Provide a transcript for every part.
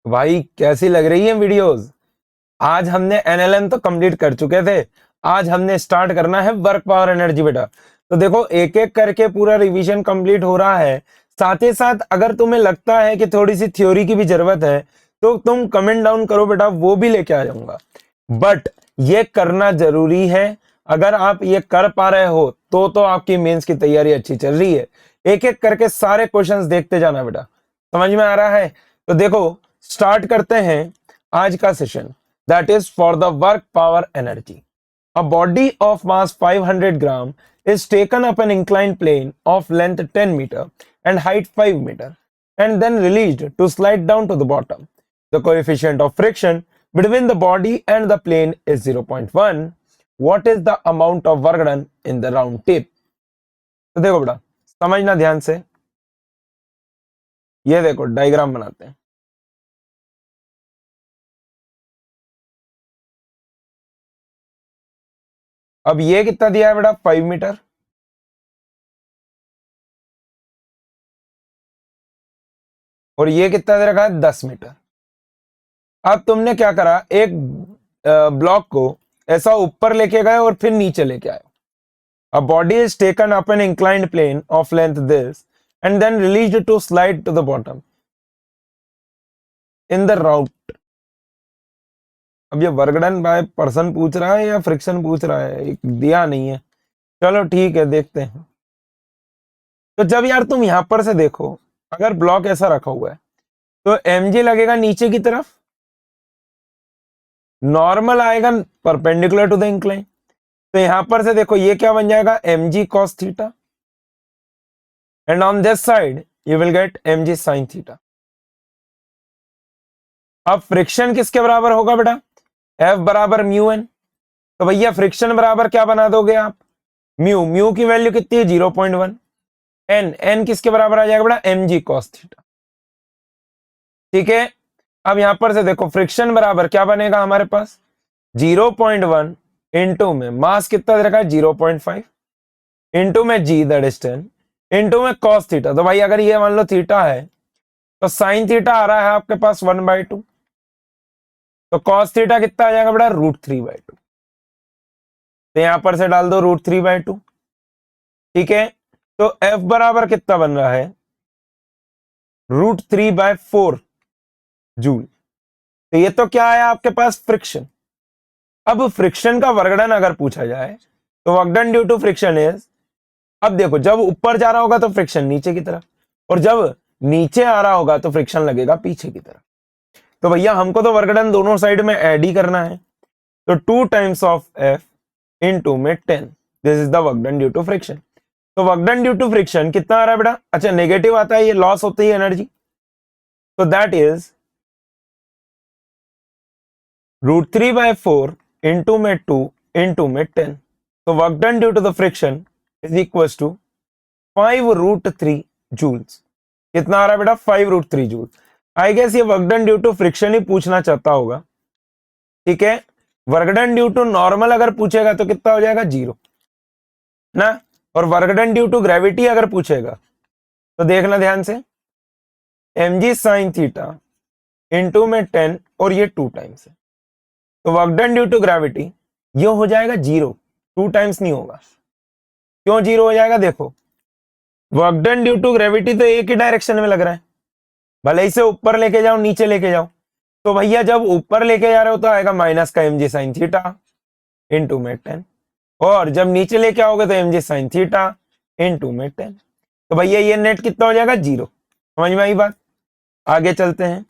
भाई कैसी लग रही है वीडियोस? आज हमने एनएलएम तो कंप्लीट कर चुके थे। आज हमने स्टार्ट करना है वर्क पावर एनर्जी बेटा। तो देखो एक एक करके पूरा रिवीजन कंप्लीट हो रहा है। साथ ही साथ अगर तुम्हें लगता है कि थोड़ी सी थ्योरी की भी जरूरत है तो तुम कमेंट डाउन करो बेटा, वो भी लेके आ जाऊंगा। बट ये करना जरूरी है। अगर आप ये कर पा रहे हो तो आपकी मेंस की तैयारी अच्छी चल रही है। एक एक करके सारे क्वेश्चंस देखते जाना बेटा। समझ में आ रहा है? तो देखो स्टार्ट करते हैं आज का session. That is for the work power energy. A body of mass 500 gram is taken up an inclined plane of length 10 meter and height 5 meter and then released to slide down to the bottom. The coefficient of friction between the body and the plane is 0.1. What is the amount of work done in the round tip? तो देखो बेटा, समझना ध्यान से। ये देखो diagram बनाते हैं। अब ये कितना दिया है बेटा? 5 मीटर। और ये कितना दे रखा है? 10 मीटर। अब तुमने क्या करा, एक ब्लॉक को ऐसा ऊपर लेके गए और फिर नीचे लेके आए। A body is taken up an inclined plane of length this and then released to slide to the bottom in the route. अब ये वर्क डन बाय पर्सन पूछ रहा है या फ्रिक्शन पूछ रहा है? एक दिया नहीं है। चलो ठीक है, देखते हैं। तो जब यार तुम यहां पर से देखो, अगर ब्लॉक ऐसा रखा हुआ है तो mg लगेगा नीचे की तरफ, नॉर्मल आएगा परपेंडिकुलर टू द इंक्लाइन। तो यहां पर से देखो ये क्या बन जाएगा? mg cos theta and on this side you will get mg sin theta. अब फ्रिक्शन किसके बराबर होगा बेटा? F बराबर म्यू एन। तो भैया फ्रिक्शन बराबर क्या बना दोगे आप? म्यू। म्यू की वैल्यू कितनी है? 0.1। एन किसके बराबर आ जाएगा बेटा? mg cos theta. ठीक है। अब यहां पर से देखो फ्रिक्शन बराबर क्या बनेगा हमारे पास? 0.1 इंटू में मास कितना दे रखा है? 0.5 इंटू में जी दैट इज 10 इंटू में कॉस थीटा। तो भाई अगर ये मान लो थीटा है तो साइन थीटा आ रहा है आपके पास 1/2। तो कॉस थीटा कितना आ जाएगा बेटा? √3/2। तो यहां पर से डाल दो √3/2। ठीक है। तो एफ बराबर कितना बन रहा है? √3/4 जूल। तो ये तो क्या है आपके पास? फ्रिक्शन। अब फ्रिक्शन का वर्गडन अगर पूछा जाए तो वर्गडन ड्यू टू फ्रिक्शन इज, अब देखो जब ऊपर जा रहा होगा तो फ्रिक्शन नीचे की तरफ, और जब नीचे आ रहा होगा तो फ्रिक्शन लगेगा पीछे की तरफ। तो भैया हमको तो वर्क डन दोनों साइड में ऐड ही करना है। तो 2 टाइम्स ऑफ एफ इंटू में 10, this is the work done due to friction. तो work done due to friction कितना आ रहा है बेटा? अच्छा नेगेटिव आता है, ये लॉस होती है एनर्जी। तो दैट इज √3/4 इंटू में 2 इंटू में 10। तो work done due to the friction is equal to 5√3 joules. कितना आ रहा है बेटा? 5√3 जूल। आई गेस ये work done due to friction ही पूछना चाहता होगा। ठीक है। Work done due to normal अगर पूछेगा तो कितना हो जाएगा? 0 ना। और work done due to gravity अगर पूछेगा तो देखना ध्यान से, mg sin थीटा इंटू में 10 और ये 2 टाइम्स है। तो work done due to gravity ये हो जाएगा 0, 2 टाइम्स नहीं होगा। क्यों 0 हो जाएगा? देखो work done due to gravity तो एक ही डायरेक्शन में लग रहा है, भले इसे ऊपर लेके जाओ नीचे लेके जाओ। तो भैया जब ऊपर लेके जा रहे हो तो आएगा माइनस का mg sin थीटा इंटू में 10, और जब नीचे लेके आओगे तो mg sin थीटा इंटू में 10। तो भैया ये नेट कितना हो जाएगा? 0। समझ में आई बात? आगे चलते हैं।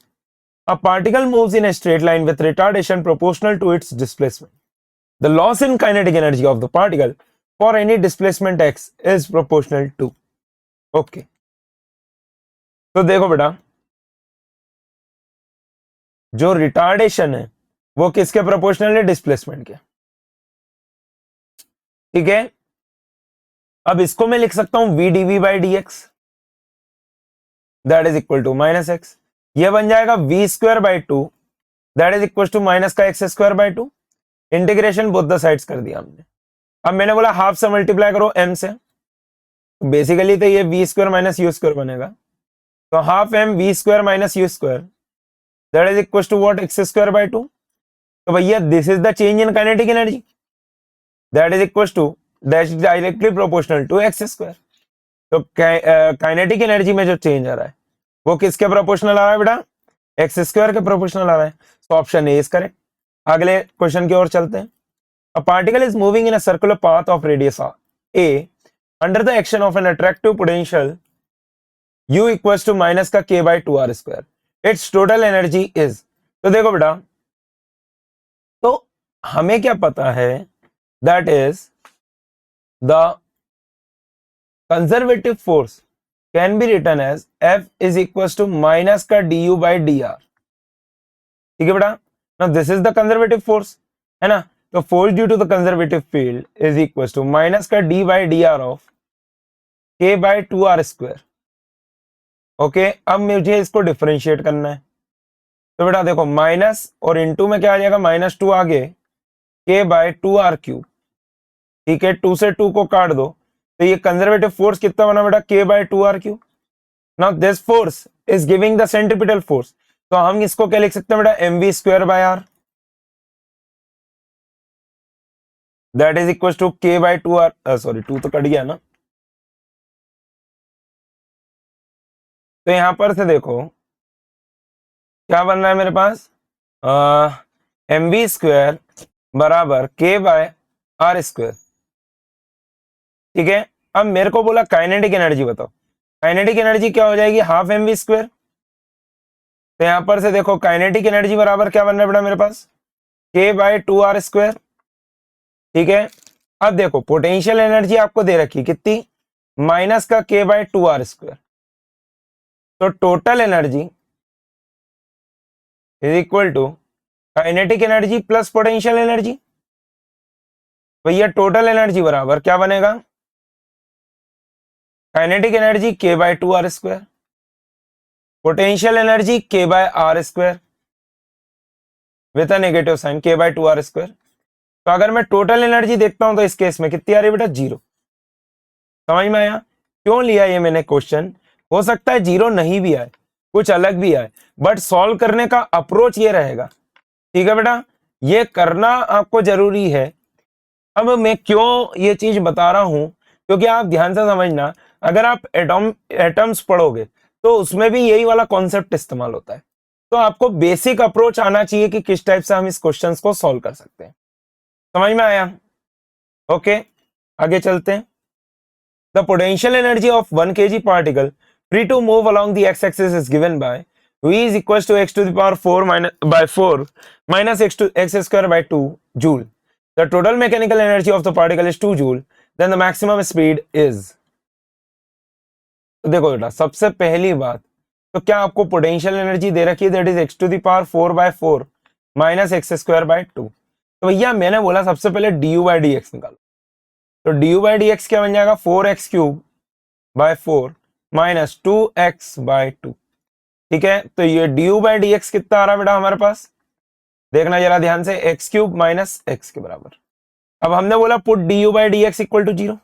A particle moves in a straight line with retardation proportional to its displacement. The loss in kinetic energy of the particle for any displacement x is proportional to. Okay. तो देखो बेटा, जो रिटार्डेशन है वो किसके प्रोपोर्शनल है? Displacement के। ठीक है। अब इसको मैं लिख सकता हूं v/dv/dx that is equal to -x। ये बन जाएगा v²/2 that is equal to minus का x²/2। Integration both the sides कर दिया हमने। अब मैंने बोला हाफ से मल्टीप्लाई करो m से, बेसिकली तो ये v² - u² बनेगा। तो half m v² - u² that is equal to what, x square by 2। तो भैया this is the change in kinetic energy, that is equal to, that is directly proportional to x square. तो kinetic energy में जो change आ रहा है वो किसके proportional आ रहा है बेटा, एक्स स्क्वायर के प्रोपोर्शनल आ रहा है। तो ऑप्शन ए इज करेक्ट। अगले क्वेश्चन की ओर चलते हैं। A particle is moving in a circular path of radius A under the action of an attractive potential u equals to minus का k by 2r square, its total energy is. तो देखो बेटा, तो हमें क्या पता है, that is the conservative force can be written as F is equals to minus का du बाई dr। ठीक है बेटा, now this is the conservative force, है ना। तो force due to the conservative field is equals to minus का d by dr of k by 2r square. Okay, अब मुझे इसको डिफरेंशिएट करना है। तो बेटा देखो, माइनस और इनटू में क्या आ जाएगा, -2 आगे k बाई 2r क्यूब। ठीक है, 2 से 2 को काट दो, तो ये कंजर्वेटिव फोर्स कितना बना बेटा, k by 2r cube. Now this force is giving the centripetal force, तो हम इसको क्या लिख सकते हैं बेटा, mv square by r, that is equal to k by 2r, sorry 2 तो कट गया ना। तो यहां पर से देखो क्या बन रहा है मेरे पास, mv स्क्वायर बराबर k बाय r स्क्वायर। ठीक है, अब मेरे को बोला काइनेटिक एनर्जी बताओ, काइनेटिक एनर्जी क्या हो जाएगी, हाफ mv स्क्वायर। तो यहां पर से देखो काइनेटिक एनर्जी बराबर क्या बन रहा है बेटा मेरे पास, k बाय 2r स्क्वायर। ठीक है, अब देखो पोटेंशियल एनर्जी आपको दे रखी कितनी, माइनस का k बाय 2r स्क्वायर। तो total energy is equal to kinetic energy plus potential energy. भैया टोटल एनर्जी बराबर क्या बनेगा, kinetic energy k by 2r square, potential energy k by r square with a negative sign, k by 2r square. तो अगर मैं total energy देखता हूं तो इस केस में कितनी आ रही है बेटा, 0। समझ में आया क्यों लिया ये मैंने क्वेश्चन। हो सकता है 0 नहीं भी आए, कुछ अलग भी आए, बट सॉल्व करने का अप्रोच ये रहेगा। ठीक है बेटा, ये करना आपको जरूरी है। अब मैं क्यों ये चीज बता रहा हूं, क्योंकि आप ध्यान से समझना, अगर आप एटम्स पढ़ोगे तो उसमें भी यही वाला कॉन्सेप्ट इस्तेमाल होता है। तो आपको बेसिक अप्रोच आना चाहिए कि किस टाइप से हम इस क्वेश्चंस को सॉल्व कर सकते हैं। समझ में आया, ओके आगे चलते हैं। The potential energy of 1 kg particle free to move along the x axis is given by v is equals to x to the power 4 minus x square by 2 joule. The total mechanical energy of the particle is 2 joule. Then the maximum speed is. तो देखो बेटा, सबसे पहली बात तो क्या आपको potential energy दे रखी है, that is x to the power 4 by 4 minus x square by 2। तो भैया मैंने बोला सबसे पहले du by dx निकालो। तो du by dx क्या बन जाएगा, 4x cube by 4 minus 2x by 2। ठीक है, तो ये du by dx कितना आ रहा है बेटा हमारे पास, देखना जरा ध्यान से, x क्यूब माइनस एक्स के बराबर। अब हमने बोला put du by dx equal to 0।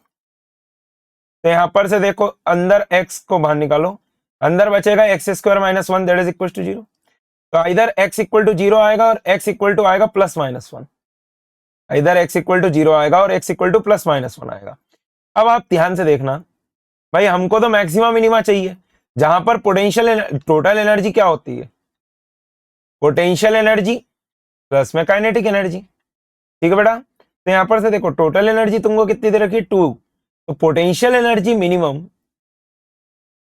तो यहां पर से देखो अंदर x को बाहर निकालो, अंदर बचेगा x square minus 1 that is equal to 0। तो इधर x इक्वल टू 0 आएगा और x इक्वल टू आएगा प्लस माइनस 1। इधर x इक्वल टू 0 आएगा और x equal two plus minus 1 आएगा। अब आप ध्यान से देखना भाई, हमको तो मैक्सिमम मिनिमा चाहिए, जहां पर पोटेंशियल टोटल एनर्जी क्या होती है, पोटेंशियल एनर्जी प्लस में काइनेटिक एनर्जी। ठीक है बेटा, तो यहां पर से देखो टोटल एनर्जी तुमको कितनी दे रखी, 2। तो पोटेंशियल एनर्जी मिनिमम,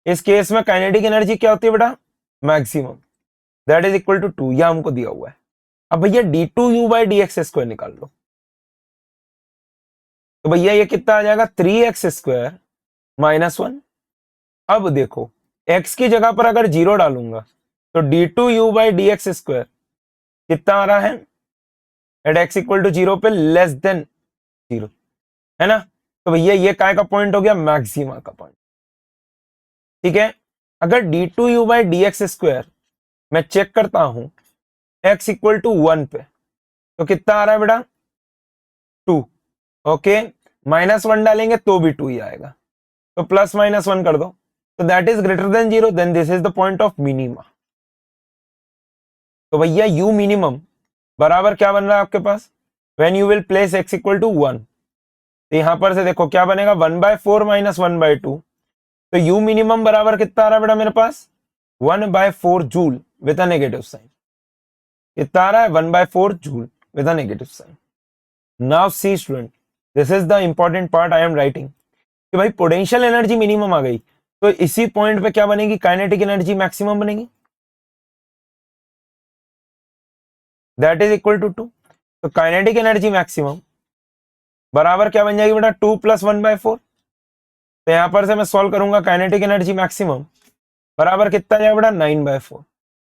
इस केस में काइनेटिक एनर्जी क्या होती है बेटा, maximum, that is equal to 2। यह हमको दिया हुआ है। अब भैया d2u बाई dx स्क्वायर निकाल लो। तो भैया ये कितना आ जाएगा, 3x स्क्वायर माइनस 1। अब देखो x की जगह पर अगर 0 डालूंगा तो d2u बाई dx स्क्वायर कितना आ रहा है, एट x इक्वल टू 0 पे लेस देन 0, है ना। तो भैया ये काय का पॉइंट हो गया, मैक्सिमा का पॉइंट। ठीक है, अगर d2u बाई dx स्क्वायर मैं चेक करता हूं x इक्वल टू 1 पे, तो कितना आ रहा है बेटा, 2। ओके, माइनस 1 डालेंगे तो भी 2 ही आएगा, तो प्लस माइनस 1 कर दो, तो that is greater than 0, then this is the point of minima. तो भैया u मिनिमम बराबर क्या बन रहा है आपके पास, when you will place x equal to 1, तो यहां पर से देखो क्या बनेगा 1/4 माइनस 1/2, तो u मिनिमम बराबर कितना आ रहा है बेटा मेरे पास 1/4 joule with a negative sign, कितना आ रहा है 1/4 joule with a negative sign. Now see student, this is the important part I am writing कि भाई पोटेंशियल एनर्जी मिनिमम आ गई, तो इसी पॉइंट पे क्या बनेगी, काइनेटिक एनर्जी मैक्सिमम बनेगी, दैट इज इक्वल टू 2। तो काइनेटिक एनर्जी मैक्सिमम बराबर क्या बन जाएगी बेटा 2 + 1/4। तो यहां पर से मैं सॉल्व करूंगा, काइनेटिक एनर्जी मैक्सिमम बराबर कितना जाएगा बेटा 9/4।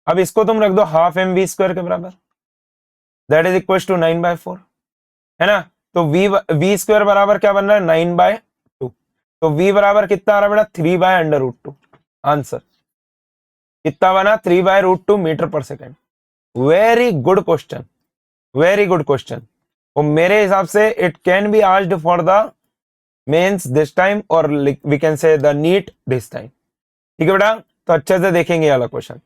अब इसको तुम रख दो हाफ mv² के बराबर, दैट इज इक्वल टू 9/4, है ना। तो v² बराबर क्या बन रहा है 9/2, तो v बराबर कितना आ रहा है बेटा 3/√2। आंसर कितना बना 3/√2 मीटर पर second. Very good question, very good question. और मेरे हिसाब से it can be asked for the mains this time और we can say the NEET this time. ठीक है बेटा, तो अच्छे से देखेंगे ये वाला क्वेश्चन।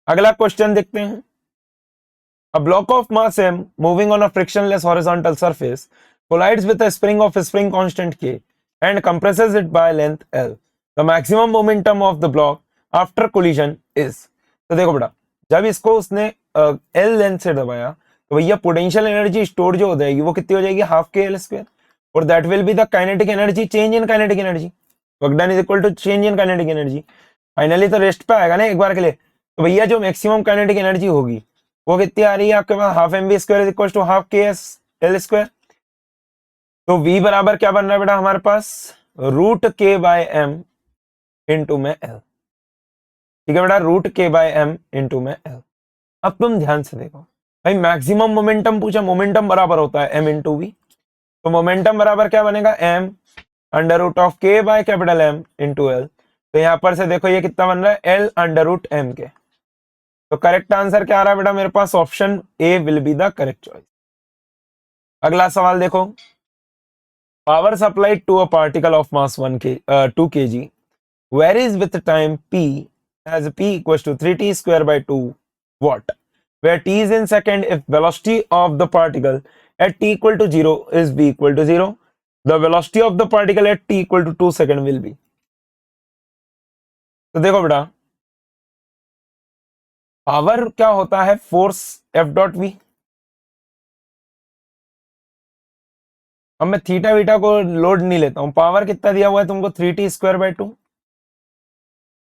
अगला क्वेश्चन देखते हैं। A block of mass m moving on a frictionless horizontal surface collides with a spring of spring constant k and compresses it by length L. The maximum momentum of the block after collision is। तो देखो बेटा, जब इसको उसने L length से दबाया तो भैया पोटेंशियल एनर्जी स्टोर जो हो जाएगी वो कितनी हो जाएगी हाफ के L² और that will be the kinetic energy change in kinetic energy, work done is equal to change in kinetic energy. Finally तो रेस्ट पे आएगा ना एक बार के लिए, तो भैया जो मैक्सिमम काइनेटिक एनर्जी होगी वो कितनी आ रही है आपके पास half mv² is equal to half KS/L²। तो v बराबर क्या बन रहा है बेटा हमारे पास √k/m इंटू में L। ठीक है बेटा, √k/m इंटू में L। अब तुम ध्यान से देखो भाई, मैक्सिमम मोमेंटम पूछा, मोमेंटम बराबर होता है m इंटू वी, तो मोमेंटम बराबर क्या बनेगा m √k/M इंटू L। तो यहां पर से देखो ये कितना बन रहा है L √m के। तो करेक्ट आंसर क्या आ रहा है बेटा मेरे पास, option A will be the correct choice. अगला सवाल देखो, power supplied to a particle of mass 2 kg varies with time p as p equals to 3t²/2 watt, where t is in second if velocity of the particle at t equal to 0 is v equal to 0, the velocity of the particle at t equal to 2 second will be। तो देखो बेटा, power क्या होता है force F.v। अब मैं theta Vita को load नहीं लेता हूं, पावर कितना दिया हुआ है तुमको 3t²/2।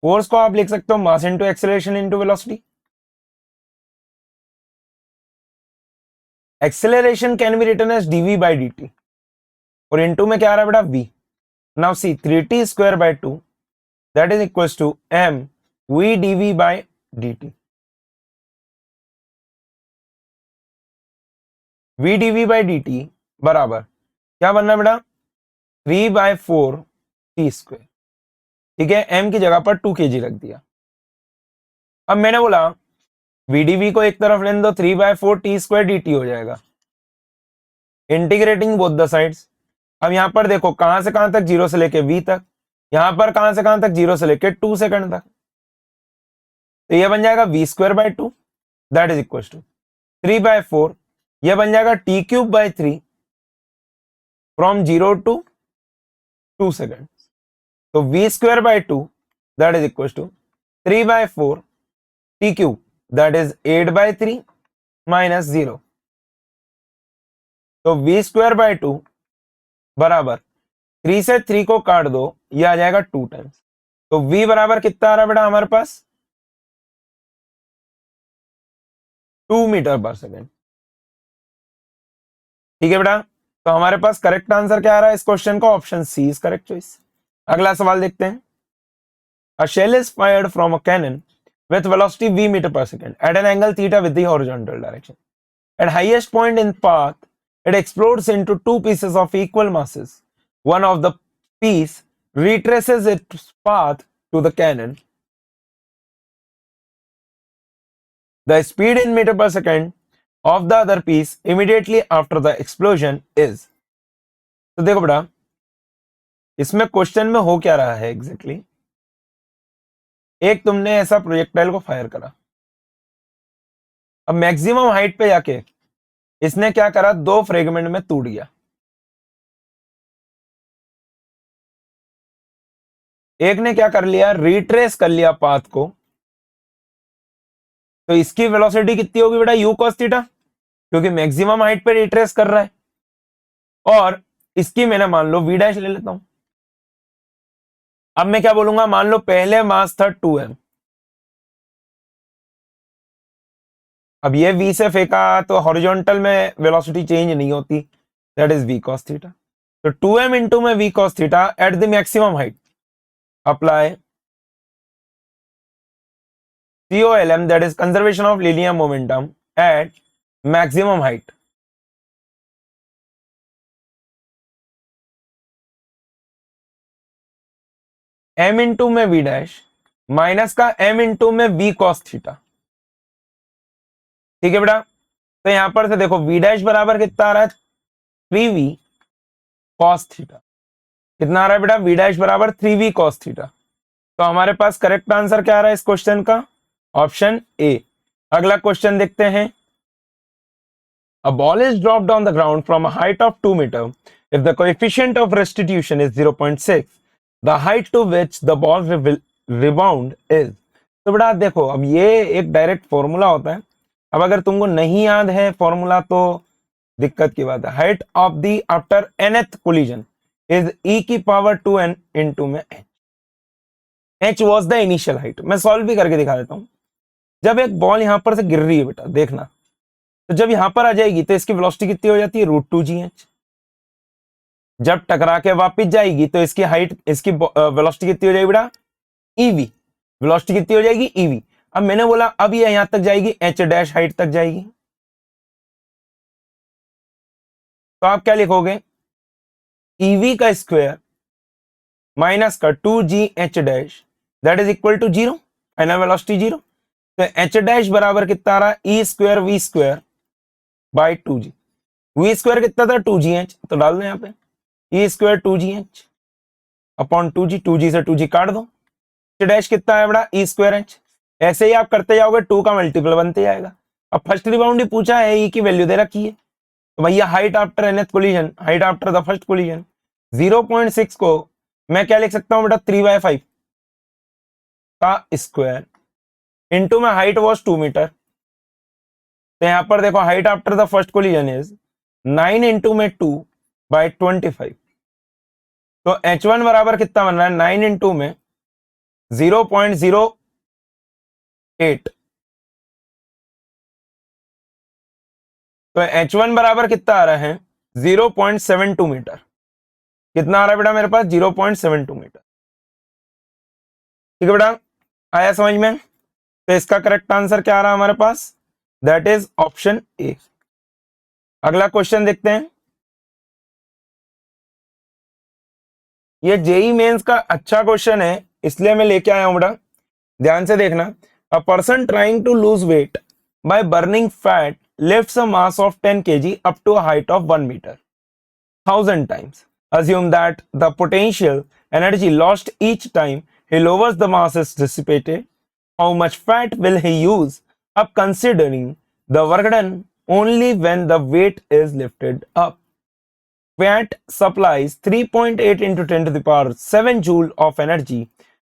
फोर्स को आप लिख सकते हो mass into acceleration into velocity. Acceleration can be written as dv/dt और इंटू में क्या आ रहा है बेटा v। Now see 3t²/2 that is equals to m v dv/dt। v dv/dt बराबर क्या बनना है बेटा 3/4 t²। ठीक है, m की जगह पर 2 kg रख दिया। अब मैंने बोला vdv को एक तरफ लेने दो, 3/4 t² dt हो जाएगा, इंटीग्रेटिंग बोथ द साइड्स। अब यहां पर देखो कहां से कहां तक 0 से लेके v तक, यहां पर कहां से कहां तक 0 से लेके 2 सेकंड तक, तो ये बन जाएगा v²/2 that is equal to 3/4, यह बन जाएगा t³ 3 फ्रॉम 0 to 2 सेकंड। तो v²/2 that is equal to 3/4 t³ that is 8/3 minus 0। तो v²/2 बराबर 3 से 3 को काट दो, ये आ जाएगा 2 टाइम्स। तो v बराबर कितना आ रहा है बेटा हमारे पास 2 मीटर पर सेकेंड। ठीक है बेटा, तो हमारे पास करेक्ट आंसर क्या आ रहा है इस क्वेश्चन का, option C is correct choice. अगला सवाल देखते हैं। A shell is fired from a cannon with velocity v meter per second at an angle theta with the horizontal direction. At highest point in path, it explodes into two pieces of equal masses. One of the piece retraces its path to the cannon. The speed in meter per second of the other piece immediately after the explosion is। तो देखो बेटा, इसमें question में हो क्या रहा है exactly एक तुमने ऐसा प्रोजेक्टाइल को फायर करा, अब मैक्सिमम हाइट पे जाके इसने क्या करा, 2 फ्रेगमेंट में टूट गया। एक ने क्या कर लिया, रिट्रेस कर लिया पाथ को, तो इसकी वेलोसिटी कितनी होगी बेटा, u cos थीटा, क्योंकि मैक्सिमम हाइट पे रिट्रेस कर रहा है। और इसकी मैंने मान लो v डैश ले लेता हूं। अब मैं क्या बोलूंगा, मान लो पहले मास था 2m, अब ये v से फेंका तो हॉरिजॉन्टल में वेलोसिटी चेंज नहीं होती, that is v cos theta. तो 2m इंटू में v cos theta at the maximum height, apply COLM, that is conservation of linear momentum at maximum height. m into में v dash minus का m into में v cos theta. ठीक है बेटा, तो यहां पर से देखो v डैश बराबर कितना आ रहा है, 3v cos थीटा। कितना आ रहा है बेटा, v डैश बराबर 3v cos थीटा। तो हमारे पास करेक्ट आंसर क्या आ रहा है इस क्वेश्चन का, ऑप्शन ए। अगला क्वेश्चन देखते हैं। A ball is dropped on the ground from a height of 2 meters. If the coefficient of restitution is 0.6, the height to which the ball will rebound is. तो बेटा देखो, अब ये एक डायरेक्ट फॉर्मूला होता है। अब अगर तुमको नहीं याद है फॉर्मूला तो दिक्कत की बात है। Height of the after nth collision is e की पावर 2n इंटू में h। h was the initial height. मैं सॉल्व भी करके दिखा देता हूं। जब एक बॉल यहां पर से गिर रही है बेटा, देखना, तो जब यहां पर आ जाएगी तो इसकी वेलोसिटी कितनी हो जाती है, √2gh। जब टकरा के वापस जाएगी तो इसकी हाइट, इसकी वेलोसिटी कितनी हो जाएगी बेटा, ev। वेलोसिटी कितनी हो जाएगी, ev। अब मैंने बोला अब ये यहां तक जाएगी, h डैश हाइट तक जाएगी, तो आप क्या लिखोगे, ev का स्क्वायर माइनस का 2gh dash, that is equal to 0, final velocity 0। तो h डैश बराबर कितना आ रहा है, e square v square by 2g। v square कितना था, 2gh, तो डाल दो यहाँ पे e square 2gh upon 2g, 2g से 2g काट दो। h डैश कितना है बड़ा, e स्क्वायर h। ऐसे ही आप करते जाओगे, 2 का मल्टीपल बनते जाएगा। अब फर्स्ट रिबाउंड ही पूछा है, e की वैल्यू दे रखी है, तो भैया height after nth collision, height after the first collision 0.6 को मैं क्या लिख सकता हूं बेटा, 3/5 का स्क्वायर इंटू में हाइट वॉज 2 मीटर। तो यहां पर देखो height after the first collision is 9 into में 2/25। तो h1 बराबर कितना बन रहा है, 9 इंटू में 0.08। तो h1 बराबर कितना आ रहा है, 0.72 मीटर। कितना आ रहा है बेटा मेरे पास, 0.72 मीटर। ठीक है बेटा, आया समझ में। तो इसका करेक्ट आंसर क्या आ रहा है हमारे पास, दैट इज ऑप्शन ए। अगला क्वेश्चन देखते हैं। ये जेई मेंस का अच्छा क्वेश्चन है, इसलिए मैं लेके आया हूं बेटा, ध्यान से देखना। A person trying to lose weight by burning fat lifts a mass of 10 kg up to a height of 1 meter 1000 times. Assume that the potential energy lost each time he lowers the mass is dissipated. How much fat will he use up considering the work done only when the weight is lifted up? Fat supplies 3.8 into 10 to the power 7 joule of energy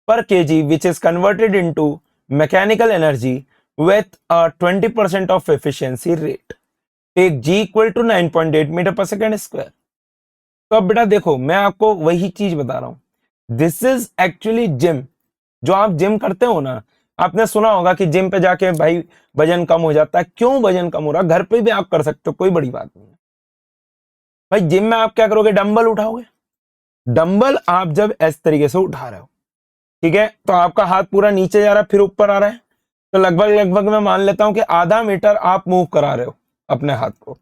per kg, which is converted into mechanical energy with a 20% of efficiency rate. Take g equal to 9.8 metre पर second square. तो अब बेटा देखो, मैं आपको वही चीज बता रहा हूं, दिस इज एक्चुअली जिम। जो आप जिम करते हो ना, आपने सुना होगा कि जिम पे जाके भाई वजन कम हो जाता है। क्यों वजन कम हो रहा है, घर पे भी आप कर सकते हो, कोई बड़ी बात नहीं है भाई। जिम में आप क्या करोगे, डंबल उठाओगे। डंबल आप जब इस तरीके से उठा रहे हो, ठीक है, तो आपका हाथ पूरा नीचे जा रहा है, फिर ऊपर आ रहा है, तो लगभग लगभग मैं मान लेता हूं कि आधा मीटर आप मूव करा रहे हो अपने हाथ को।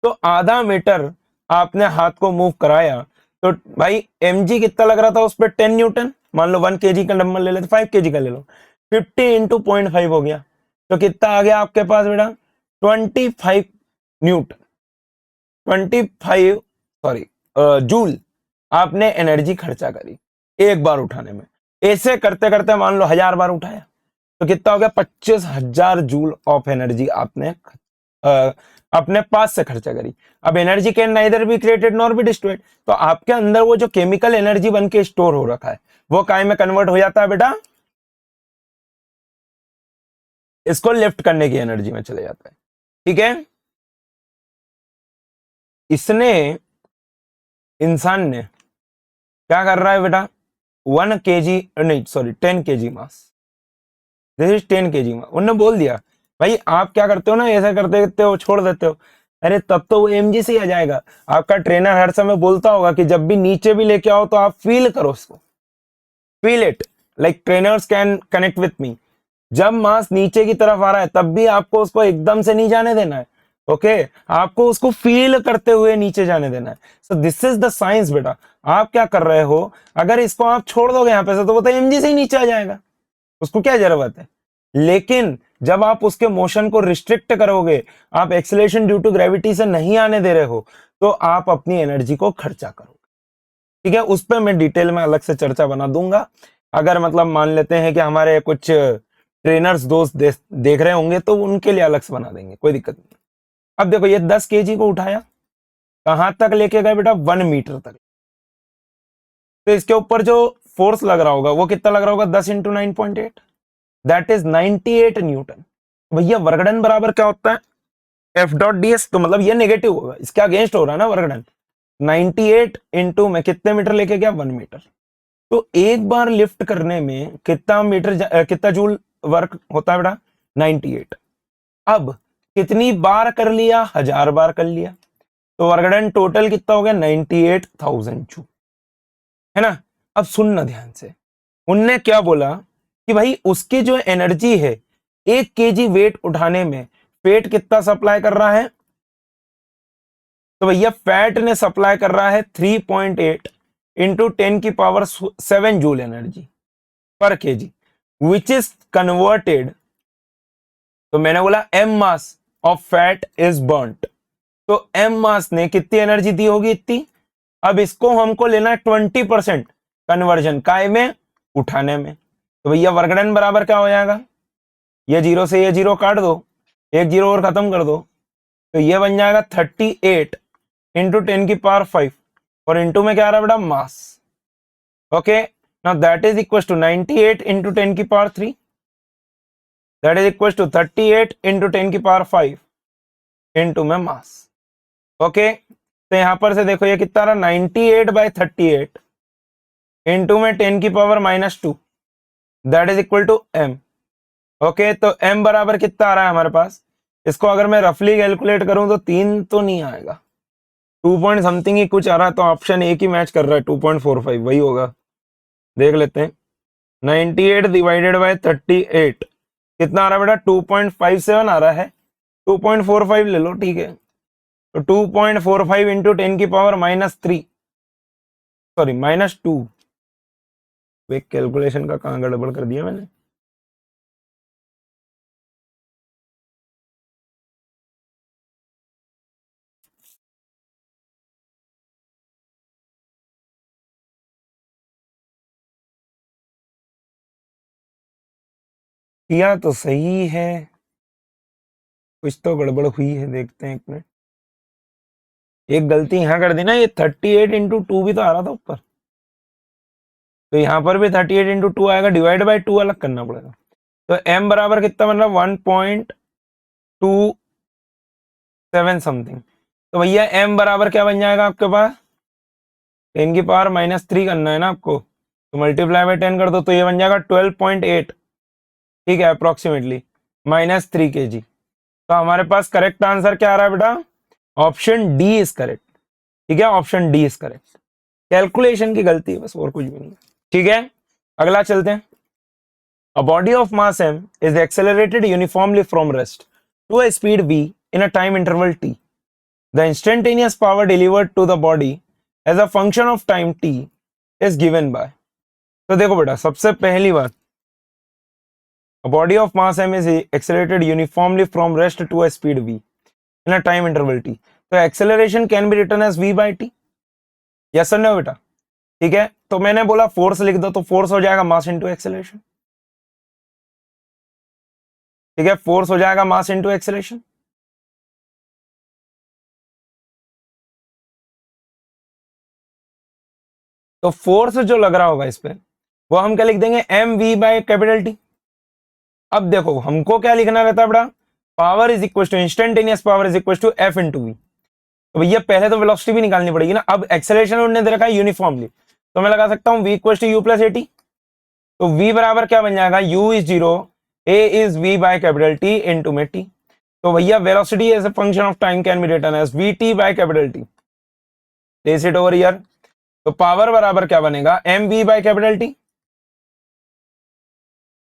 तो आधा मीटर आपने हाथ को मूव कराया, तो भाई mg कितना लग रहा था उस पर, 10 न्यूटन। मान लो 1 kg का डंबल ले लेते, 5 kg का ले लो, 50 इंटू 0.5 हो गया, तो कितना आ गया आपके पास बेटा, 25 न्यूटन, 25 सॉरी जूल आपने एनर्जी खर्चा करी एक बार उठाने में। ऐसे करते करते मान लो 1000 बार उठाया, तो कितना हो गया 25,000 जूल ऑफ एनर्जी आपने अपने पास से खर्चा करी। अब energy can neither be created nor be destroyed, तो आपके अंदर वो जो केमिकल एनर्जी बन के स्टोर हो रखा है वो काय में कन्वर्ट हो जाता है बेटा, इसको लिफ्ट करने की एनर्जी में चले जाता है। ठीक है, इसने इंसान ने क्या कर रहा है बेटा, 1 kg नहीं sorry 10 kg mass, this is 10 kg मास। उन्होंने बोल दिया भाई आप क्या करते हो ना, ऐसा करते करते हो छोड़ देते हो, अरे तब तो वो एमजी से ही आ जाएगा। आपका ट्रेनर हर समय बोलता होगा कि जब भी नीचे भी लेके आओ तो आप फील करो उसको, feel it, like trainers can connect with me. जब मास नीचे की तरफ आ रहा है तब भी आपको उसको एकदम से नहीं जाने देना है, ओके आपको उसको फील करते हुए नीचे जाने देना है। So this is the science बेटा। आप क्या कर रहे हो, अगर इसको आप छोड़ दोगे यहां पे से तो वो तो एमजी से ही नीचे आ जाएगा, उसको क्या जरूरत है। लेकिन जब आप उसके मोशन को रिस्ट्रिक्ट करोगे, आप एक्सेलरेशन ड्यू टू ग्रेविटी से नहीं आने दे रहे हो, तो आप अपनी एनर्जी को खर्चा करोगे। ठीक है, उस पर मैं डिटेल में अलग से चर्चा बना दूंगा। अगर मतलब मान लेते हैं कि हमारे कुछ ट्रेनर्स दोस्त देख रहे होंगे तो उनके लिए अलग से बना देंगे, कोई दिक्कत नहीं। अब देखो ये 10 kg को उठाया, कहां तक लेके गए बेटा, 1 मीटर तक। तो इसके ऊपर जो फोर्स लग रहा होगा वो कितना लग रहा होगा, 10 × 9.8, दैट इज 98 न्यूटन। भैया वर्कडन बराबर क्या होता है, F.ds, तो मतलब ये नेगेटिव होगा, इसके अगेंस्ट हो रहा है ना वर्कडन। 98 इंटू में कितने मीटर लेके गया, 1 मीटर। तो एक बार लिफ्ट करने में कितना मीटर कितना जूल वर्क होता है बेटा, 98। अब कितनी बार कर लिया, 1000 बार कर लिया, तो वर्कडन टोटल कितना हो गया, 98,000 जूल, है ना। अब सुनना ध्यान से, उनने क्या बोला कि भाई उसकी जो एनर्जी है 1 kg वेट उठाने में फैट कितना सप्लाई कर रहा है, तो भैया फैट ने सप्लाई कर रहा है 3.8 into 10⁻7 joule energy per kg, which is converted, तो मैंने बोला m mass of fat is burnt, तो एम मास ने कितनी एनर्जी दी होगी, इतनी। अब इसको हमको लेना है 20% कन्वर्जन, काय में, उठाने में। तो भैया वर्कडन बराबर क्या हो जाएगा, ये 0 से ये 0 काट दो, एक 0 और खत्म कर दो, तो ये बन जाएगा 38 इंटू 10⁵, और इंटू में क्या आ रहा है बेटा, mass. Okay, now that is equal to 98 into 10⁻3, that is equal to 38 into 10⁵ into में मास। ओके, तो यहां पर से देखो ये कितना रहा, 98/38 इंटू में 10⁻⁻2, that is equal to m। Okay, तो m बराबर कितना आ रहा है हमारे पास, इसको अगर मैं रफली कैलकुलेट करूं तो 3 तो नहीं आएगा, 2 पॉइंट समथिंग ही कुछ आ रहा है, तो ऑप्शन एक ही मैच कर रहा है, 2.45 वही होगा। देख लेते हैं, 98 डिवाइडेड बाय 38 कितना आ रहा है बेटा, 2.57 आ रहा है, 2.45 ले लो, ठीक है। तो 2.45 इंटू 10⁻³ सॉरी -2, एक कैलकुलेशन का कहां गड़बड़ कर दिया मैंने, किया तो सही है, कुछ तो गड़बड़ हुई है, देखते हैं एक मिनट। एक गलती यहां कर दी ना, ये 38 इंटू 2 भी तो आ रहा था ऊपर, तो यहां पर भी 38 इंटू 2 आएगा, डिवाइड बाय 2 अलग करना पड़ेगा। तो m बराबर कितना बन रहा, 1.27 समथिंग। तो भैया m बराबर क्या बन जाएगा आपके पास, 10⁻³ करना है ना आपको, तो मल्टीप्लाई बाय 10 कर दो, तो ये बन जाएगा 12.8, ठीक है, अप्रोक्सीमेटली -3 kg। तो हमारे पास करेक्ट आंसर क्या आ रहा है बेटा, ऑप्शन डी इज करेक्ट। ठीक है, option D is correct, calculation की गलती है बस, और कुछ भी नहीं। ठीक है, अगला चलते हैं। A body of mass m is accelerated uniformly from rest to a speed v in a time interval t. The instantaneous power delivered to the body as a function of time t is given by, तो देखो बेटा सबसे पहली बात, a body of mass m is accelerated uniformly from rest to a speed v in a time interval t. तो acceleration can be written as v by t, yes or no बेटा। ठीक है, तो मैंने बोला फोर्स लिख दो, तो फोर्स हो जाएगा मास इंटू एक्सेलरेशन। ठीक है, फोर्स हो जाएगा मास इंटू एक्सेलरेशन। तो फोर्स जो लग रहा होगा इस पे वो हम क्या लिख देंगे, m v by capital T. अब देखो हमको क्या लिखना रहता है बड़ा, power is equal to instantaneous power is equal to F into v. तो भैया पहले तो वेलोसिटी भी निकालनी पड़ेगी ना। अब एक्सेलरेशन उन्होंने दे रखा है यूनिफॉर्मली, तो मैं लगा सकता हूं v equal to u plus a t. तो v बराबर क्या बन जाएगा, u is zero, a is v by capital t into में t। तो भैया velocity as a function of time can be written as vt by capital t। Place it over here. तो power बराबर क्या बनेगा, mv by capital t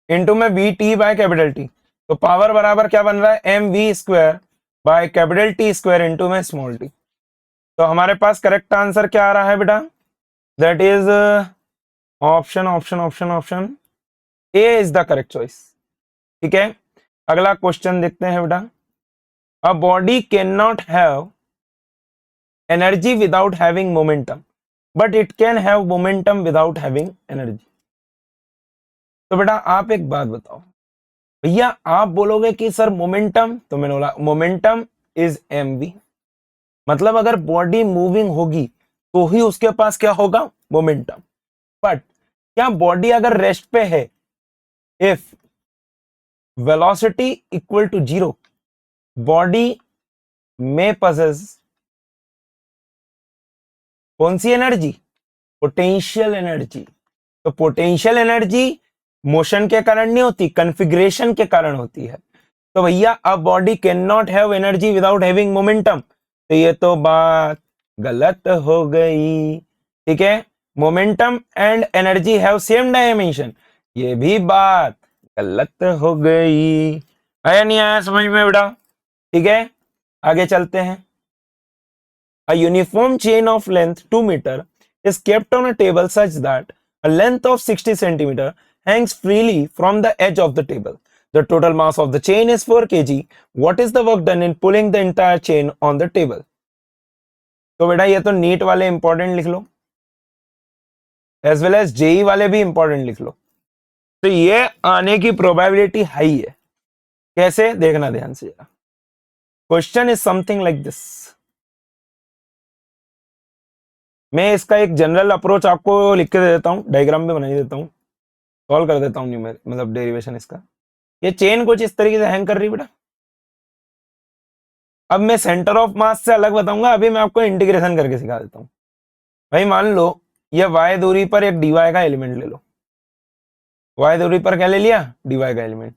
into में vt by capital t। तो power बराबर क्या बन रहा है, mv square bye capital t square into में स्मॉल t। तो हमारे पास करेक्ट आंसर क्या आ रहा है बेटा, that is option option option option A is the correct choice. ठीक है, अगला क्वेश्चन देखते हैं बेटा। A body can not have energy without having momentum but it can have momentum without having energy. तो बेटा आप एक बात बताओ, भैया आप बोलोगे कि सर मोमेंटम, तो मैंने बोला मोमेंटम इज एम वी, मतलब अगर बॉडी मूविंग होगी तो ही उसके पास क्या होगा, मोमेंटम। बट क्या बॉडी अगर रेस्ट पे है, if velocity equal to zero, body में पजेस कौन सी एनर्जी, पोटेंशियल एनर्जी। तो पोटेंशियल एनर्जी मोशन के कारण नहीं होती, कॉन्फ़िगरेशन के कारण होती है। तो भैया अब body can not have energy without having momentum, तो ये तो बात गलत हो गई। ठीक है, momentum and energy have same dimension, ये भी बात गलत हो गई। आया नहीं आया समझ में बेटा। ठीक है, आगे चलते हैं। A uniform chain of length 2 meter is kept on a table such that a length of 60 centimeter hangs freely from the edge of the table. The total mass of the chain is 4 kg. What is the work done in pulling the entire chain on the table? तो बेटा ये तो NEET वाले important लिख लो, as well as JEE वाले भी important लिख लो। तो ये आने की प्रोबेबिलिटी हाई है। कैसे, देखना ध्यान से जरा। Question is something like this. मैं इसका एक जनरल अप्रोच आपको लिख के दे देता हूँ, डायग्राम भी बना देता हूँ, सॉल्व कर देता हूँ मतलब डेरिवेशन इसका। ये चेन कुछ इस तरीके से हैंग कर रही बेटा। अब मैं सेंटर ऑफ मास से अलग बताऊंगा, अभी मैं आपको इंटीग्रेशन करके सिखा देता हूँ। भाई मान लो ये y दूरी पर एक dy का एलिमेंट ले लो, y दूरी पर क्या ले लिया, dy का एलिमेंट।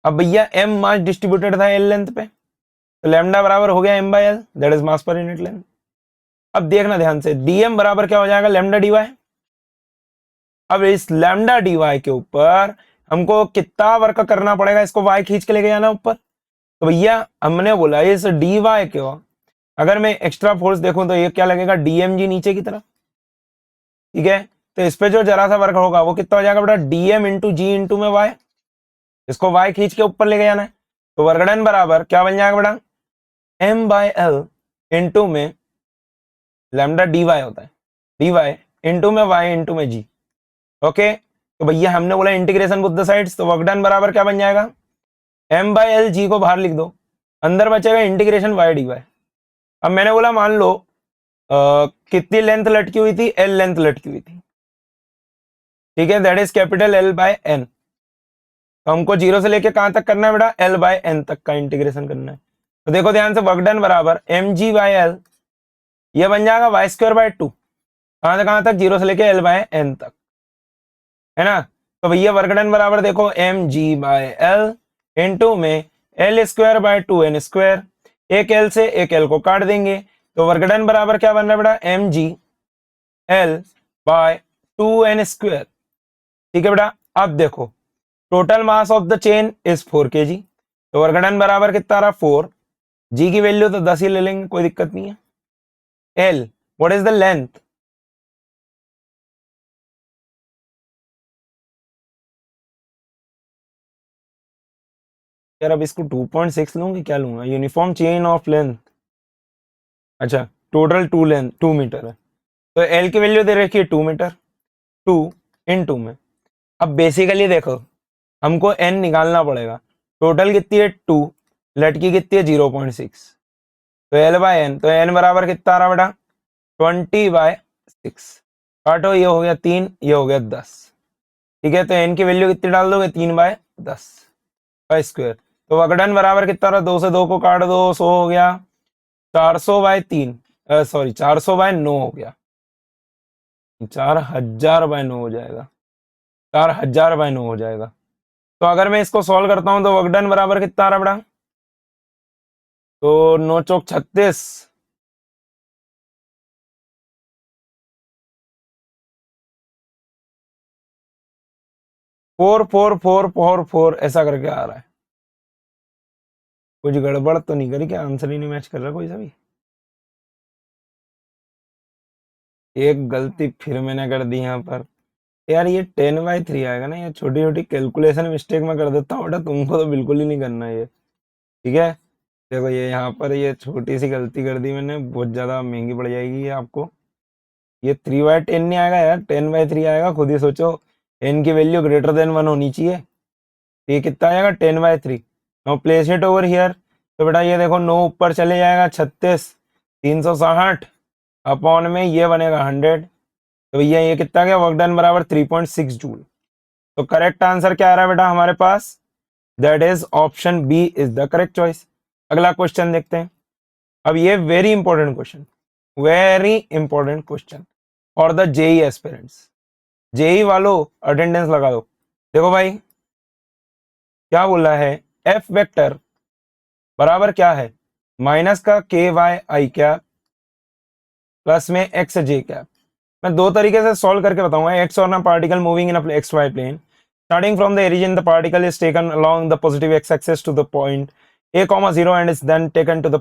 अब भैया m मास डिस्ट्रीब्यूटेड था l लेंथ पे, तो लैम्डा बराबर हो गया m by l, that is mass per unit length. अब देखना ध्यान से, dm बराबर क्या हो जाएगा, लैम्डा dy। अब इस लैम्डा dy के ऊपर हमको कितना वर्क करना पड़ेगा, इसको y खींच के लेके जाना ऊपर। तो भैया हमने बोला इस dy को अगर मैं एक्स्ट्रा फोर्स देखूं तो ये क्या लगेगा, dmg नीचे की तरफ। ठीक है, तो इस पे जो जरा सा वर्क होगा वो कितना हो जाएगा बेटा, dm इंटू जी इंटू में y। इसको y खींच के ऊपर लेके जाना है, तो वर्क डन बराबर क्या बन जाएगा बेटा, m बाय l इंटू में लैम्डा dy होता है, dy इंटू में y इंटू में g। ओके, तो भैया हमने बोला इंटीग्रेशन बोथ द साइड्स, तो वर्क डन बराबर क्या बन जाएगा, m बाय l, g को बाहर लिख दो, अंदर बचेगा इंटीग्रेशन y dy। अब मैंने बोला मान लो कितनी लेंथ लटकी हुई थी, l लेंथ लटकी हुई थी। ठीक है, दैट इज कैपिटल L बाय n। तो हमको जीरो से लेके कहां तक करना है बेटा, L बाय n तक का इंटीग्रेशन करना है। तो देखो ध्यान से, वर्क डन बराबर mg बाय l, ये बन जाएगा वाई स्क्वायर बाय 2, कहां से कहां तक, जीरो से लेके L बाय n तक, है ना। तो भैया वर्क डन बराबर देखो mg बाय l इंटू में L square by 2n square, एक L से एक L को काट देंगे, तो वर्क डन बराबर क्या बन रहा है बेटा, mg L bye 2n square. ठीक है बेटा, अब देखो total mass of the chain is 4 kg, तो वर्क डन बराबर कितना आ रहा, 4। जी की वैल्यू तो 10 ही ले लेंगे, कोई दिक्कत नहीं है। L, what is the length, यार अब इसको 2.6 लूंगी, क्या लूंगा, यूनिफॉर्म चेन ऑफ लेंथ। अच्छा, टोटल 2 मीटर है, तो एल की वैल्यू दे रखी है 2 मीटर, 2 इन 2 में। अब बेसिकली देखो हमको एन निकालना पड़ेगा, टोटल कितनी है 2, लड़की कितनी है 0.6, तो L/N, तो N बराबर कितना आ रहा बेटा 20/6, काटो, ये हो गया 3, ये हो गया 10, ठीक है। तो N की वैल्यू कितनी डाल दोगे 3/10 का स्क्वायर, तो वकडन बराबर कितना रहा, 2 से 2 को काट दो, 100 हो गया, 400/3, सॉरी 400/9 हो गया, 4000/9 हो जाएगा, 4000/9 हो जाएगा। तो अगर मैं इसको सॉल्व करता हूं तो वकडन बराबर कितना आ रहा बेटा, तो 9 चौक 36, four four four four four ऐसा करके आ रहा है। कुछ गड़बड़ तो नहीं करी क्या, आंसर ही नहीं मैच कर रहा कोई सा भी? एक गलती फिर मैंने कर दी यहाँ पर यार, ये 10/3 आएगा ना, ये छोटी छोटी कैलकुलेशन मिस्टेक में कर देता हूँ बेटा, तुमको तो बिल्कुल ही नहीं करना ये, ठीक है। देखो ये यहाँ पर ये छोटी सी गलती कर दी मैंने, बहुत ज्यादा महंगी पड़ जाएगी ये आपको। ये 3/10 नहीं आएगा यार, 10/3 आएगा, खुद ही सोचो, n की वैल्यू ग्रेटर देन 1 होनी चाहिए, तो ये कितना आएगा 10/3। Now place it over here, तो बेटा ये देखो 9 ऊपर चले जाएगा 36, 360 अपॉन में ये बनेगा 100, तो भैया ये कितना गया, वर्क डन बराबर 3.6 जूल। तो करेक्ट आंसर क्या आ रहा है बेटा हमारे पास, that is option B is the correct choice. अगला क्वेश्चन देखते हैं। अब ये very important question, very important question for the JEE aspirants. JEE वालों अटेंडेंस लगा दो। देखो भाई क्या बोल रहा है, एफ वेक्टर बराबर क्या है, माइनस का के वाई आई कैप प्लस में एक्स जे कैप। मैं दो तरीके से सॉल्व करके बताऊंगा, एक्स और ना particle moving in x y plane, starting from the origin the particle is taken along the positive x axis to the point a comma 0 and is then taken to the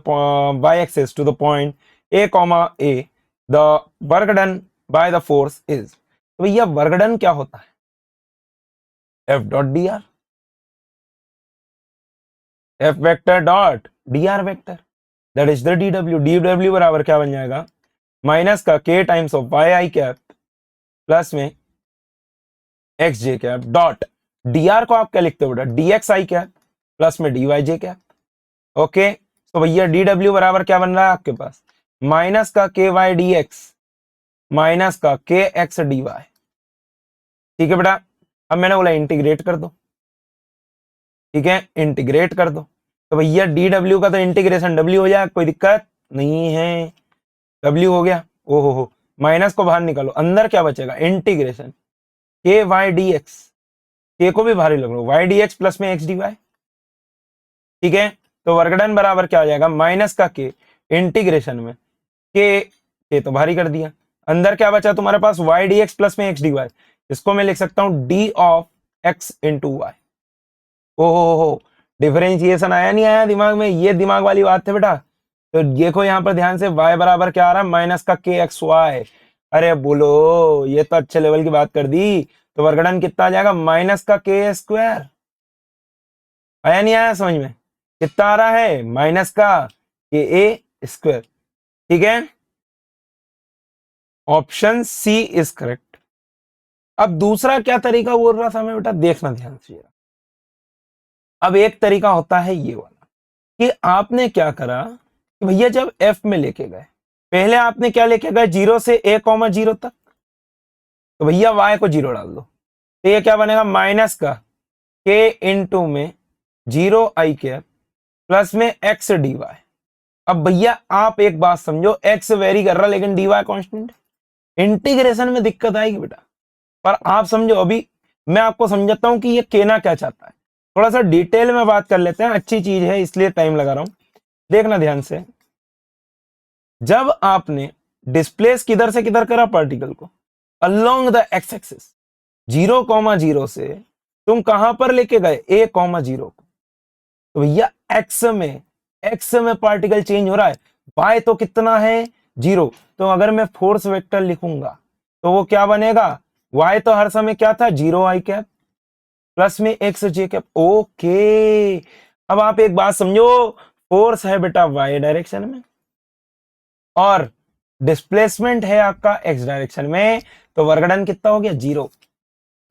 y axis to the point a comma a, the work done by the force is, तो भैया work done क्या होता है, f dot d r, F vector dot d r vector, that is the d W. D W बराबर क्या बन जाएगा, minus का k times of y i cap plus में x j cap dot d r को आप क्या लिखते हो बेटा, d x i cap plus में d y j cap. Okay, तो भैया डी डब्ल्यू बराबर क्या बन रहा है आपके पास, माइनस का के वाई डी एक्स माइनस का के एक्स डी वाई, ठीक है बेटा। अब मैंने बोला इंटीग्रेट कर दो, ठीक है, इंटीग्रेट कर दो, तो भैया डी डब्ल्यू का तो इंटीग्रेशन डब्ल्यू हो जाएगा, कोई दिक्कत नहीं है, डब्ल्यू हो गया, ओहो हो, माइनस को बाहर निकालो, अंदर क्या बचेगा, इंटीग्रेशन के वाई डी एक्स, के को भी बाहर ही लग लो, वाई डी एक्स प्लस में एक्स डी वाई, ठीक है। तो वर्क डन बराबर क्या हो जाएगा, माइनस का के इंटीग्रेशन में के तो भारी कर दिया, अंदर क्या बचा तुम्हारे पास, वाई डी एक्स प्लस में एक्स डी वाई, इसको मैं लिख सकता हूं d of x into y. ओहो, डिफरेंशिएशन आया नहीं आया दिमाग में, ये दिमाग वाली बात है बेटा। तो देखो यहाँ पर ध्यान से, y बराबर क्या आ रहा है, माइनस का के एक्स वाई, अरे बोलो ये तो अच्छे लेवल की बात कर दी। तो वर्क डन कितना आ जाएगा, माइनस का के स्क्वायर, आया नहीं आया समझ में, कितना आ रहा है, माइनस का के ए स्क्वायर, ठीक है। Option C is correct. अब दूसरा क्या तरीका बोल रहा था मैं बेटा, देखना ध्यान से। अब एक तरीका होता है ये वाला कि आपने क्या करा कि भैया जब एफ में लेके गए, पहले आपने क्या लेके गए, 0 से a, 0 तक, तो भैया y को 0 डाल दो, तो ये क्या बनेगा, माइनस का k इंटू में 0 आई कैप प्लस में x डी वाई। अब भैया आप एक बात समझो, x वेरी कर रहा लेकिन डी वाई कॉन्स्टेंट, इंटीग्रेशन में दिक्कत आएगी बेटा। पर आप समझो, अभी मैं आपको समझाता हूं कि ये केना क्या चाहता है, थोड़ा सा डिटेल में बात कर लेते हैं, अच्छी चीज है इसलिए टाइम लगा रहा हूं, देखना ध्यान से। जब आपने डिस्प्लेस किधर से किधर करा, पार्टिकल को अलोंग द एक्स एक्सिस, 0,0 से तुम कहां पर लेके गए, a,0 को, तो भैया एक्स में पार्टिकल चेंज हो रहा है, y तो कितना है 0, तो अगर मैं फोर्स वेक्टर लिखूंगा तो वो क्या बनेगा, y तो हर समय क्या था 0 आई कैप प्लस में एक्स जे कैप। ओके, अब आप एक बात समझो, फोर्स है बेटा y डायरेक्शन में और डिस्प्लेसमेंट है आपका x डायरेक्शन में, तो वर्क डन कितना हो गया 0।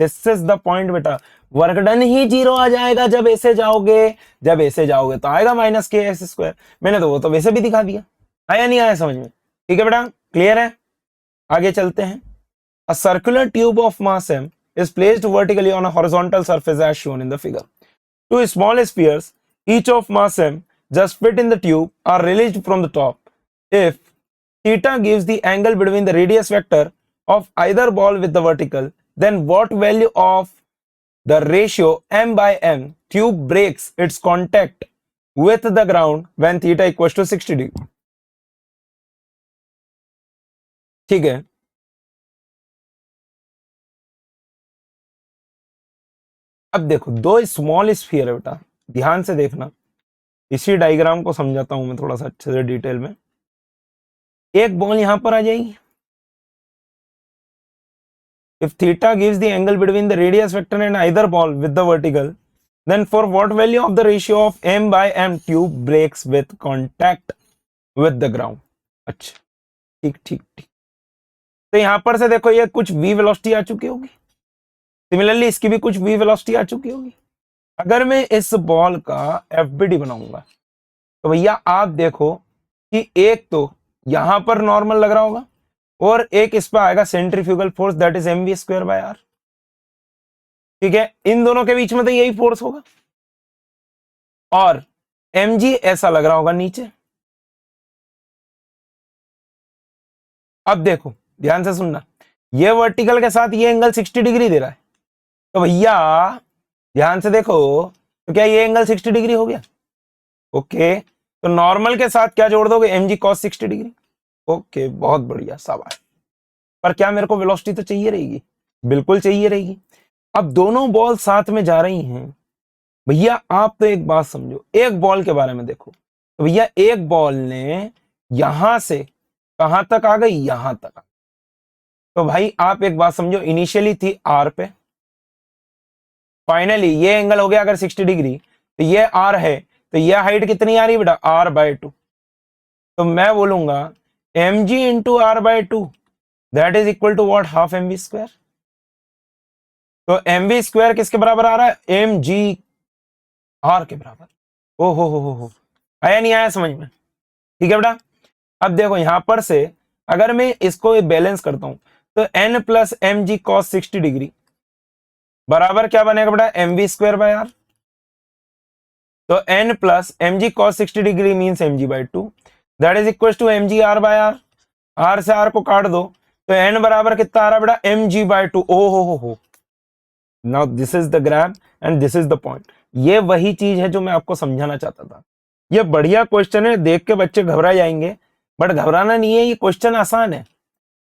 दिस इज द पॉइंट बेटा, वर्क डन ही 0 आ जाएगा जब ऐसे जाओगे, जब ऐसे जाओगे तो आएगा -kx²। मैंने तो वो तो वैसे भी दिखा दिया। आया नहीं आया समझ में? ठीक है बेटा, क्लियर है? आगे चलते हैं। A circular tube of mass m is placed vertically on a horizontal surface as shown in the figure. Two small spheres, each of mass m, just fit in the tube, are released from the top. If theta gives the angle between the radius vector of either ball with the vertical, then what value of the ratio m by m tube breaks its contact with the ground when theta equals to 60 degree? ठीक है, अब देखो दो small sphere है बेटा, ध्यान से देखना, इसी डायग्राम को समझाता हूं मैं थोड़ा सा अच्छे से डिटेल में। एक बॉल यहां पर आ जाएगी, if theta gives the angle between the radius vector and either ball with the vertical, then for what value of the ratio of m by m tube breaks with contact with the ground? अच्छा, ठीक ठीक ठीक। तो यहां पर से देखो ये कुछ v वेलोसिटी आ चुकी होगी, सिमिलरली इसकी भी कुछ v वेलोसिटी आ चुकी होगी। अगर मैं इस बॉल का FBD बनाऊंगा तो भैया आप देखो कि एक तो यहां पर नॉर्मल लग रहा होगा और एक इस पर आएगा centrifugal force, that is mv²/r। ठीक है, इन दोनों के बीच में तो यही फोर्स होगा और mg ऐसा लग रहा होगा नीचे। अब देखो ध्यान से सुनना, ये वर्टिकल के साथ ये एंगल 60 डिग्री दे रहा है, तो भैया ध्यान से देखो, तो क्या ये एंगल 60 डिग्री हो गया? ओके, तो नॉर्मल के साथ क्या जोड़ दोगे? mg cos 60 degree. ओके, बहुत बढ़िया, शाबाश। पर क्या मेरे को वेलोसिटी तो चाहिए रहेगी? बिल्कुल चाहिए रहेगी। अब दोनों बॉल साथ में जा रही हैं, भैया आप तो एक बात समझो, एक बॉल के बारे में देखो, तो भैया एक बॉल ने यहां से कहां तक आ गई? यहां तक। तो भाई आप एक बात समझो, इनिशियली थी आर पे, फाइनली ये एंगल हो गया अगर 60 डिग्री, तो ये आर है, तो ये हाइट कितनी आ रही है बेटा? r/2। तो मैं बोलूंगा mg into r/2 that is equal to what? Half mv²। तो mv² किसके बराबर आ रहा है? mg r के बराबर। ओ हो, आया नहीं आया समझ में? ठीक है बेटा, अब देखो यहां पर से अगर मैं इसको बैलेंस करता हूं तो n plus mg cos 60 degree बराबर क्या बनेगा बेटा? mv²/r। तो n plus mg cos 60 degree means mg/2 that is equal to mg r/r। r से r को काट दो तो n बराबर कितना आ रहा है बेटा? mg/2। ओ हो। Now this is the graph and this is the point. ये वही चीज है जो मैं आपको समझाना चाहता था। ये बढ़िया क्वेश्चन है, देख के बच्चे घबरा जाएंगे, बट घबराना नहीं है, ये क्वेश्चन आसान है।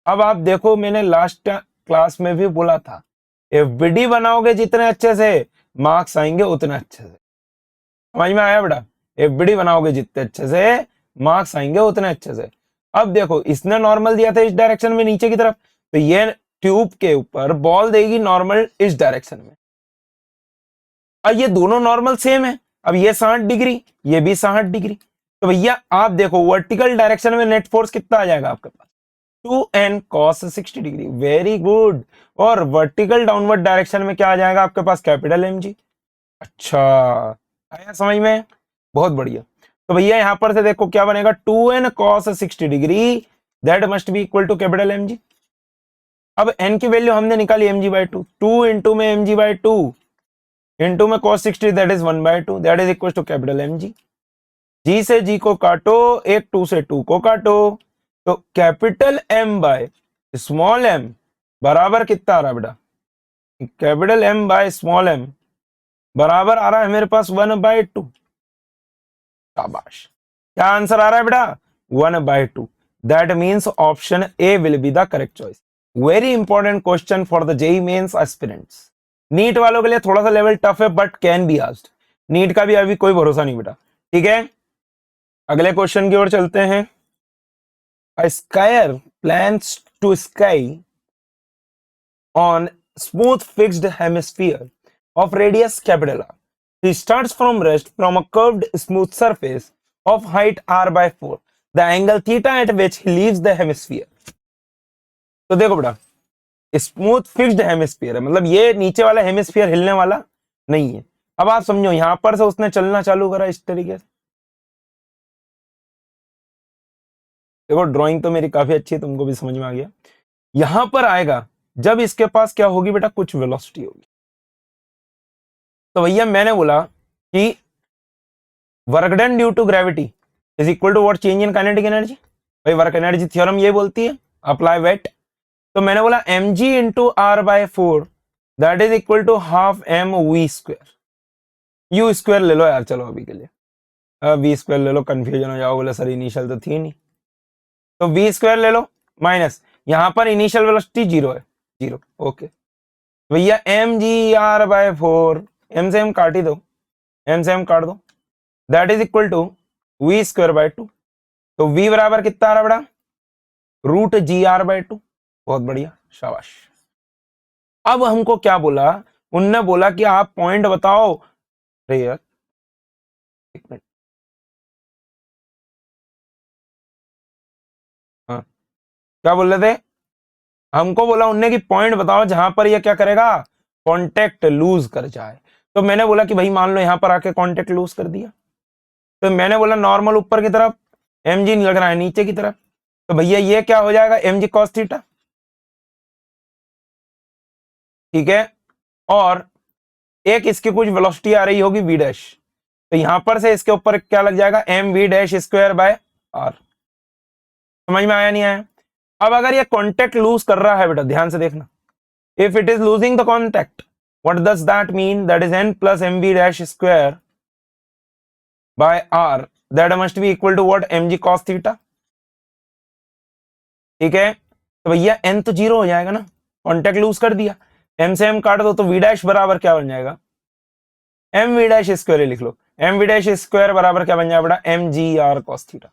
अब आप देखो, मैंने लास्ट क्लास में भी बोला था, FBD बनाओगे जितने अच्छे से, मार्क्स आएंगे उतने अच्छे से। समझ में आया बेटा? FBD बनाओगे जितने अच्छे से, मार्क्स आएंगे उतने अच्छे से। अब देखो इसने नॉर्मल दिया था इस डायरेक्शन में नीचे की तरफ, तो ये ट्यूब के ऊपर बॉल देगी नॉर्मल इस डायरेक्शन में। अब ये दोनों नॉर्मल सेम है, अब ये 60 डिग्री, ये भी 60 डिग्री, तो भैया आप देखो वर्टिकल डायरेक्शन में नेट फोर्स कितना आ जाएगा आपके पास? 2n cos 60 degree. Very good. और वर्टिकल डाउनवर्ड डायरेक्शन में क्या आ जाएगा आपके पास? Capital mg। अच्छा, आया समझ में? बहुत बढ़िया। तो भैया यहां पर से देखो क्या बनेगा? 2n cos 60 degree that must be equal to capital mg। अब n की वैल्यू हमने निकाली mg/2, 2 इंटू में mg/2 इंटू में cos 60 that is 1/2 that is equal to capital mg। g से g को काटो, एक 2 से 2 को काटो, तो capital M by small m बराबर कितना आ रहा है बेटा? Capital M by small m बराबर आ रहा है मेरे पास 1/2। शाबाश, क्या आंसर आ रहा है बेटा? 1/2। That means option A will be the correct choice. Very important question for the JEE Mains aspirants. NEET वालों के लिए थोड़ा सा लेवल टफ है, but can be asked. NEET का भी अभी कोई भरोसा नहीं बेटा। ठीक है, अगले क्वेश्चन की ओर चलते हैं। A skier plans to ski on smooth fixed hemisphere of radius capital R. He starts from rest from a curved smooth surface of height r/4. The angle theta at which he leaves the hemisphere. तो देखो बेटा, smooth fixed hemisphere है, मतलब ये नीचे वाला hemisphere हिलने वाला नहीं है। अब आप समझो यहां पर से उसने चलना चालू करा इस तरीके से। देखो ड्राइंग तो मेरी काफी अच्छी है, तुमको भी समझ में आ गया। यहां पर आएगा जब इसके पास क्या होगी बेटा, कुछ वेलोसिटी होगी। तो भैया मैंने बोला कि work done due to gravity is equal to what, change in kinetic energy. भाई वर्क एनर्जी थ्योरम ये बोलती है अप्लाई वेट। तो मैंने बोला m g into r by 4 that is equal to half M we square. U square ले लो यार चलो अभी के लिए, वी स्क्वायर ले लो, कंफ्यूजन हो जाओ, बोले सर इनिशियल तो थी नहीं। तो वी स्क्वायर ले लो माइनस, यहां पर इनिशियल वेलोसिटी 0 है, 0। ओके भैया m g r by 4, m से एम काट ही दो, एम से एम काट दो, that is equal to v square by 2। तो वी बराबर कितना आ रहा बड़ा, रूट जी आर बाय 2। बहुत बढ़िया, शाबाश। अब हमको क्या बोला, उनने बोला कि आप पॉइंट बताओ। अरे यार एक मिनट, हाँ क्या बोल रहे थे, हमको बोला उनने कि पॉइंट बताओ जहां पर ये क्या करेगा, कांटेक्ट लूज कर जाए। तो मैंने बोला कि भाई मान लो यहां पर आके कांटेक्ट लूज कर दिया, तो मैंने बोला नॉर्मल ऊपर की तरफ, एम जी लग रहा है नीचे की तरफ, तो भैया ये क्या हो जाएगा, एम जी कॉस थीटा। ठीक है, और एक इसकी कुछ वेलोसिटी आ रही होगी वी डैश, तो यहां पर से इसके ऊपर क्या लग जाएगा, m we dash square by r. समझ में आया नहीं आया। अब अगर ये कॉन्टेक्ट लूज कर रहा है बेटा, ध्यान से देखना, if it is losing the contact what does that mean, that is n plus m we dash square by r, that must be equal to what, m g cos theta. ठीक है, तो भैया एन तो 0 हो जाएगा ना, contact loose कर दिया, एम से एम काट दो, तो वी डैश बराबर क्या बन जाएगा, एम वी डैश स्क्वायर लिख लो, एम वी डैश स्क्वायर बराबर क्या बन जाएगा बेटा, m g r cos theta.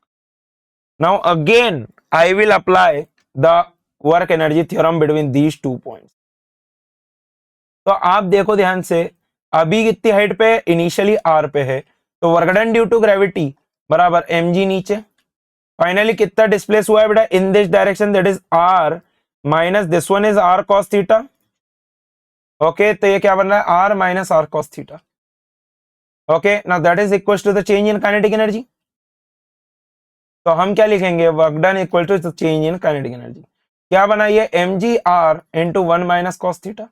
Now again I will apply the work energy theorem between these 2 points. तो आप देखो ध्यान से, अभी कितनी हाइट पे, इनिशियली आर पे है, तो work done due to gravity बराबर एम जी नीचे, फाइनली कितना डिस्प्लेस हुआ है बेटा, in this direction, that is r minus this one is r cos theta. Okay, तो ये क्या बन रहा है, r minus r cos theta. Okay, now that is equal to the change in kinetic energy. तो हम क्या लिखेंगे, work done equal to change in kinetic energy. क्या बनाइए, M g R into 1 minus cos theta,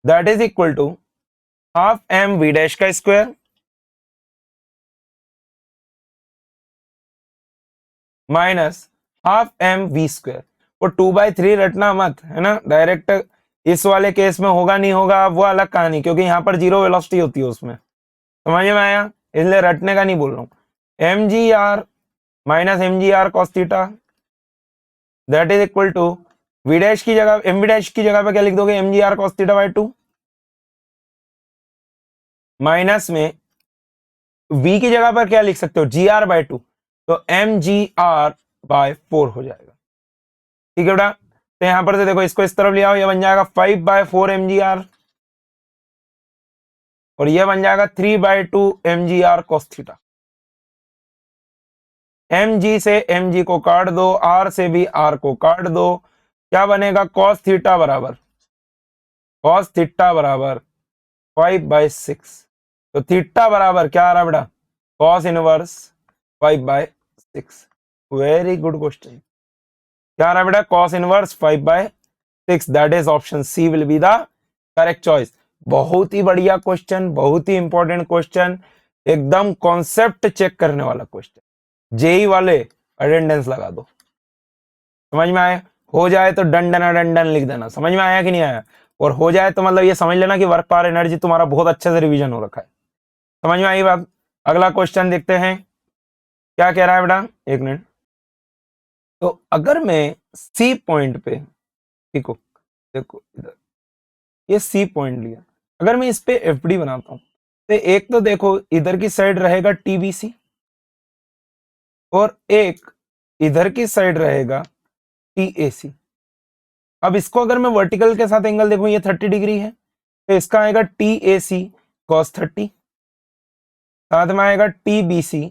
that is equal to half M we dash का square minus half M we square. वो 2/3 रटना मत, है ना, डायरेक्ट इस वाले केस में होगा नहीं होगा वो अलग कहानी, क्योंकि यहां पर 0 वेलोसिटी होती है उसमें। समझ में आया, इसलिए रटने का नहीं बोल रहा हूं। M g r minus m g r cos theta that is equal to v dash की जगह, एम वी डैश की जगह पे क्या लिख दोगे, m g r cos theta by 2 minus में v की जगह पर क्या लिख सकते हो, जी आर बाय 2, तो एम जी आर बाय 4 हो जाएगा। ठीक है बेटा, तो यहां पर से देखो इसको इस तरफ ले आओ, ये बन जाएगा 5/4 एम जी आर, और ये बन जाएगा 3/2 m g r cos theta. M g से एम जी को काट दो, आर से भी आर को काट दो, क्या बनेगा, कॉस थीटा बराबर, कॉस थीटा बराबर 5/6। तो थीटा बराबर क्या आ रहा बेटा, cos inverse 5/6। Very good question, क्या आ रहा बेटा, cos inverse 5/6, that is option C will be the correct choice. बहुत ही बढ़िया क्वेश्चन, बहुत ही इंपॉर्टेंट क्वेश्चन, एकदम कॉन्सेप्ट चेक करने वाला क्वेश्चन। जेई वाले अटेंडेंस लगा दो। समझ में आया, हो जाए तो डंडन डंडन लिख देना, समझ में आया कि नहीं आया, और हो जाए तो मतलब ये समझ लेना कि वर्क पावर एनर्जी तुम्हारा बहुत अच्छे से रिवीजन हो रखा है। समझ में आई बात। अगला क्वेश्चन देखते हैं क्या कह रहा है बेटा, एक मिनट। तो अगर मैं सी पॉइंट पे, देखो देखो इधर ये सी पॉइंट लिया, अगर मैं इस पे एफडी बनाता हूं, तो एक तो देखो इधर की साइड रहेगा टीबीसी, और एक इधर की साइड रहेगा टीएसी। अब इसको अगर मैं वर्टिकल के साथ एंगल देखूं, ये 30 डिग्री है, तो इसका आएगा टीएसी कॉस 30, साथ में आएगा टीबीसी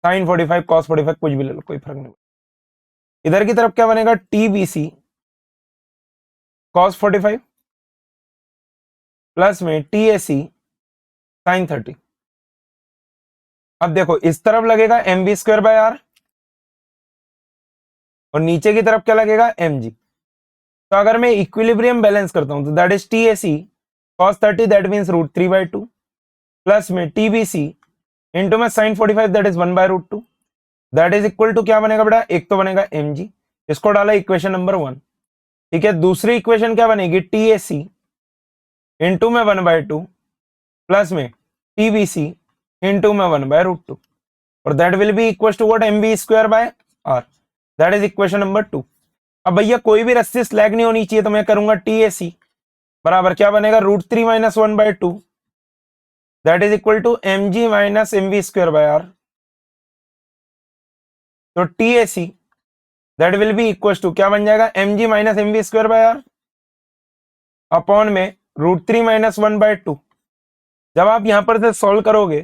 साइन 45 कॉस 45, कुछ भी ले लो कोई फर्क नहीं। इधर की तरफ क्या बनेगा, TBC cos 45 प्लस में TAC sin 30। अब देखो इस तरफ लगेगा mv स्क्वायर बाय आर और नीचे की तरफ क्या लगेगा, mg। तो अगर मैं इक्विलिब्रियम बैलेंस करता हूं तो that is TAC cos 30 that means √3/2 plus में TBC इंटू में sin 45 that is 1/√2 that is equal to क्या बनेगा बेटा, एक तो बनेगा mg, इसको डाला इक्वेशन नंबर 1। ठीक है, दूसरी इक्वेशन क्या बनेगी, TAC इंटू में 1/2 प्लस में TBC इंटू में 1/√2 और that will be equal to what, mv square by r, that is equation number 2। अब भैया कोई भी रस्सी स्लैग नहीं होनी चाहिए, तो मैं करूंगा TAC बराबर क्या बनेगा, √3 - 1/2 that is equal to mg minus mv square by r. तो TAC that will be equal to क्या बन जाएगा, mg minus mv square by r upon में √3 - 1/2। जब आप यहां पर से सॉल्व करोगे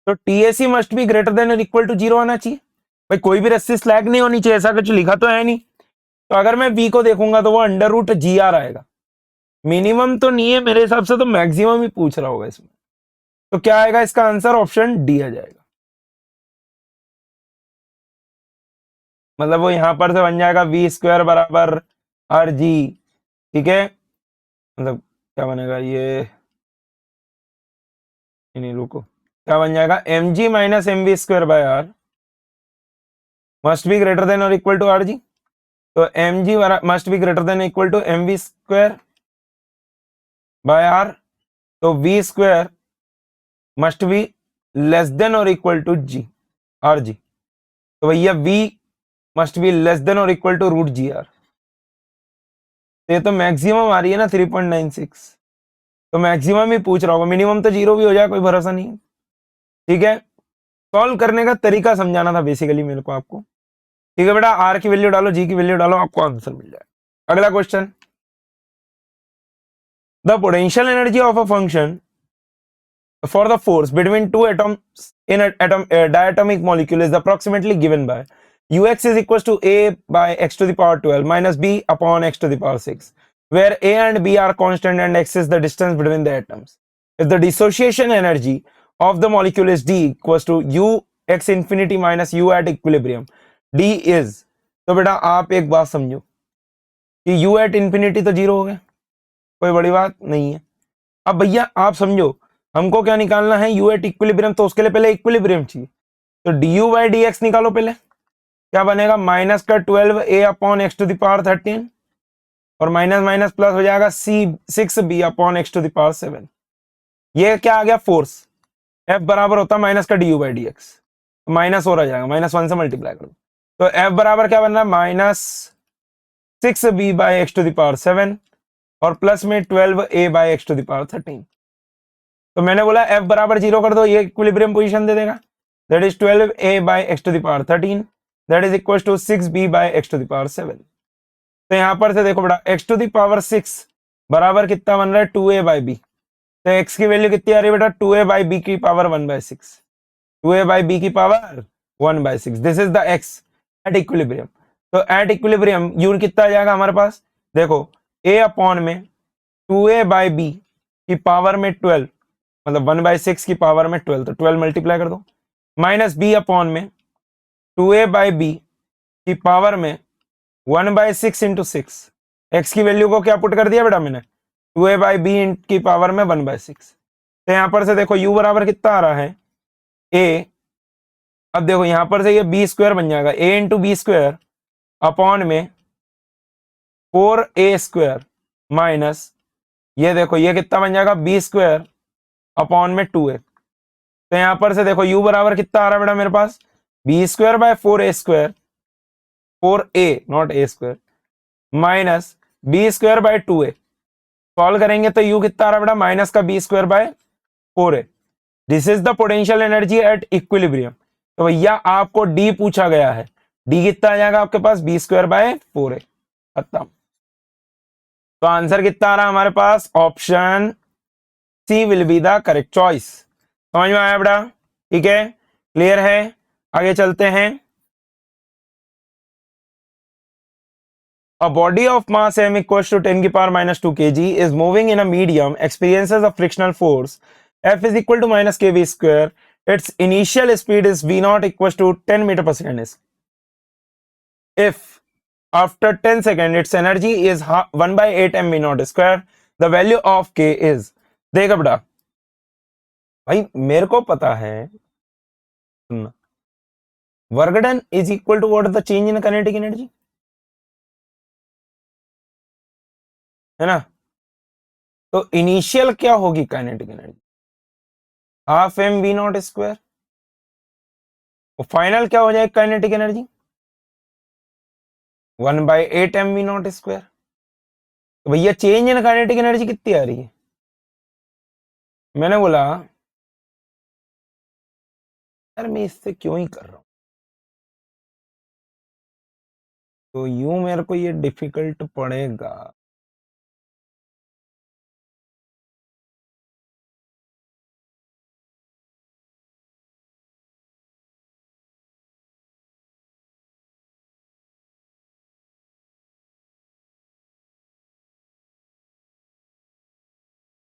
तो TAC must be greater than और इक्वल टू 0 आना चाहिए। भाई कोई भी रस्सी स्लैग नहीं होनी चाहिए, ऐसा कुछ लिखा तो है नहीं। तो अगर मैं V को देखूंगा तो वो √GR आएगा। मिनिमम तो नहीं है मेरे हिसाब से, तो मैक्सिमम ही पूछ रहा होगा इसमें। तो क्या आएगा इसका आंसर, ऑप्शन डी आ जाएगा। मतलब वो यहां पर से बन जाएगा V स्क्वायर बराबर RG। ठीक है, मतलब क्या बनेगा ये, नहीं रुको, क्या बन जाएगा, mg minus mv square by r must be greater than और इक्वल टू RG। तो mg must be greater than equal to mv square by r, तो v square must be less than और इक्वल टू जी RG। तो भैया v must be less than और equal to √GR। ये तो maximum आ रही है ना 3.96, तो मैक्सिमम ही पूछ रहा होगा, मिनिमम तो 0 भी हो जाए, कोई भरोसा नहीं है। ठीक है, सॉल्व करने का तरीका समझाना था बेसिकली मेरे को आपको। ठीक है बेटा, आर की वैल्यू डालो, जी की वैल्यू डालो, आपको आंसर मिल जाएगा। अगला question, the potential energy of a function for the force between two atoms in a diatomic molecule is approximately given by ux is equals to a by x to the power 12 minus b upon x to the power 6, where a and b are constant and x is the distance between the atoms. If the dissociation energy of the molecule is d equals to u x infinity minus u at equilibrium, d is, तो बेटा आप एक बात समझो कि u at infinity तो 0 हो गया, कोई बड़ी बात नहीं है। अब भैया आप समझो, हमको क्या निकालना है, u एट इक्विलिब्रियम, तो उसके लिए पहले इक्विलिब्रियम चाहिए। तो du बाई डी एक्स निकालो पहले, क्या बनेगा, माइनस का 12a upon x to the power 13 और माइनस माइनस प्लस हो जाएगा 6b upon x to the power 7। ये क्या आ गया, फोर्स। F बराबर होता है माइनस का du by D x, minus हो रहा जाएगा, -1 से मल्टीप्लाई करो। तो F बराबर क्या बन रहा है, -6b by x to the power 7 और प्लस में 12a by x to the power 13। तो मैंने बोला F बराबर 0 कर दो, ये इक्विलिब्रियम पोजीशन दे देगा, that is 12a by x to the power 13 that is equal to 6b by x to the power 7। तो यहां पर से देखो बेटा, एक्स टू द पावर 6 बराबर कितना बन रहा है, 2a बाई बी। तो x की वैल्यू कितनी आ रही है बेटा, 2a बाई बी की पावर 1/6, 2a बाई बी की power 1/6, this is the x eight equilibrium. तो एट इक्विलिब्रियम u कितना आ जाएगा हमारे पास, देखो a अपॉन में 2a बाई बी की पावर में 12, मतलब 1/6 की पावर में 12, तो 12 मल्टीप्लाई कर दो, माइनस बी अपॉन में 2a बाई बी की पावर में 1/6 इंटू 6, एक्स की वैल्यू को क्या पुट कर दिया बेटा मैंने, 2a बाई बी की पावर में 1/6। तो यहां पर से देखो u बराबर कितना आ रहा है, a, अब देखो यहां पर से ये बी स्क्वायर बन जाएगा, a into b square upon में 4a स्क्वायर माइनस, ये देखो ये कितना बन जाएगा, बी स्क्वायर अपॉन में 2a। तो यहां पर से देखो u बराबर कितना आ रहा है बेटा मेरे पास, B square by 4a square, 4a not a square, minus B square by 2a। Solve करेंगे तो u कितना आ रहा है बेटा, माइनस का b square by 4a। This is the potential energy at equilibrium. तो भैया आपको डी पूछा गया है, डी कितना आ जाएगा आपके पास, बी स्क्वायर बाय 4a, खत्म। तो आंसर कितना आ रहा है हमारे पास, option C will be the correct choice. समझ में आया बेटा, ठीक है, क्लियर है, आगे चलते हैं। A body of mass m equals to 10 की power minus 2 kg is moving in a medium, experiences a frictional force F is equal to minus kv square. Its initial speed is v naught equals to 10 meter per second. Is if after 10 seconds its energy is 1 by 8 m v naught square, the value of k is, देखा बेटा भाई मेरे को पता है, सुनना, work done is equal to what is the change in kinetic energy, है ना। तो इनिशियल क्या होगी kinetic energy, half M v nought square, और फाइनल क्या हो जाएगी kinetic energy 1 by 8 m v nought square. तो भैया चेंज इन काइनेटिक एनर्जी कितनी आ रही है, मैंने बोला यार मैं इससे क्यों ही कर रहा हूं, तो यूं मेरे को ये डिफिकल्ट पड़ेगा।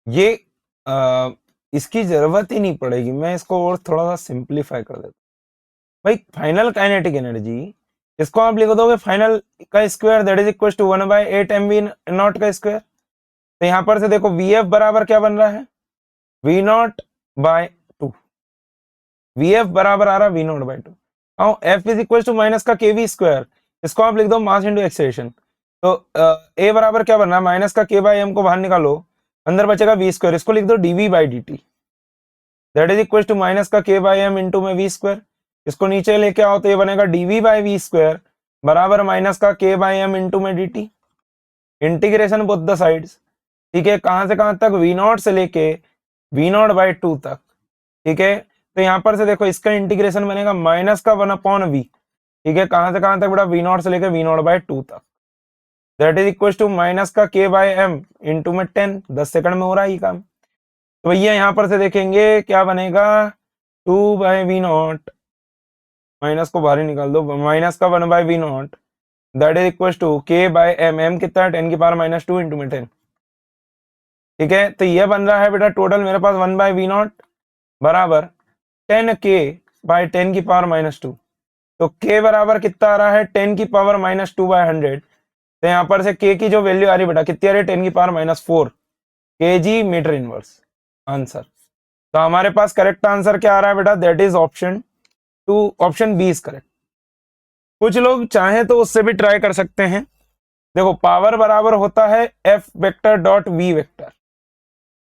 ये इसकी जरूरत ही नहीं पड़ेगी, मैं इसको और थोड़ा सा सिंप्लीफाई कर देता भाई। फाइनल काइनेटिक एनर्जी इसको आप लिख दोगे फाइनल का square that is equal to 1 by 8 m v nought का स्क्वायर। तो यहां पर से देखो वी एफ बराबर क्या बन रहा है, v nought by 2, v f बराबर आ रहा है वी नॉट बाय 2। आओ f is equal to minus का के वी स्क्वायर, इसको आप लिख दो मास इंटू एक्सेलरेशन। तो ए बराबर क्या बन रहा है, माइनस का के बाई एम को बाहर निकालो, अंदर बचेगा वी स्क्वायर, इसको लिख दो d v by d t that is equal to minus का के बाई एम इंटू में वी स्क्वायर। इसको नीचे लेके आओ तो ये बनेगा डीवी बाई वी स्क्वायर बराबर माइनस का के बाई एम इंटू में d t, integration both the sides. ठीक है, कहां से कहां तक, वी नॉट से लेके वी नॉट बाई 2 तक। ठीक है, तो यहां पर से देखो इसका इंटीग्रेशन बनेगा माइनस का 1 अपॉन वी। ठीक है, कहां से कहां तक बेटा, वी नॉट से लेके वी नॉट बाई 2 तक, that is equal to minus का के बाई एम इंटू में 10। 10 सेकंड में हो रहा है ये काम। तो भैया यहां पर से देखेंगे क्या बनेगा, 2 बाई वी नॉट, माइनस को बाहर ही निकाल दो, माइनस का 1 by v nought that is equal to k by m, m कितना है 10 की पावर माइनस 2 इंटू में 10। ठीक है, तो ये बन रहा है बेटा टोटल मेरे पास 1 बाई वी नॉट बराबर 10 के बाई 10 की पावर माइनस 2। तो के बराबर कितना आ रहा है 10 की पावर माइनस 2 बाई 100। तो यहां पर से के की जो वैल्यू आ रही है बेटा कितनी आ रही है, 10 की पावर माइनस 4 के जी मीटर इनवर्स आंसर। तो हमारे पास करेक्ट आंसर क्या आ रहा है बेटा, that is option 2, option B is correct. कुछ लोग चाहें तो उससे भी ट्राई कर सकते हैं। देखो पावर बराबर होता है f vector dot v vector.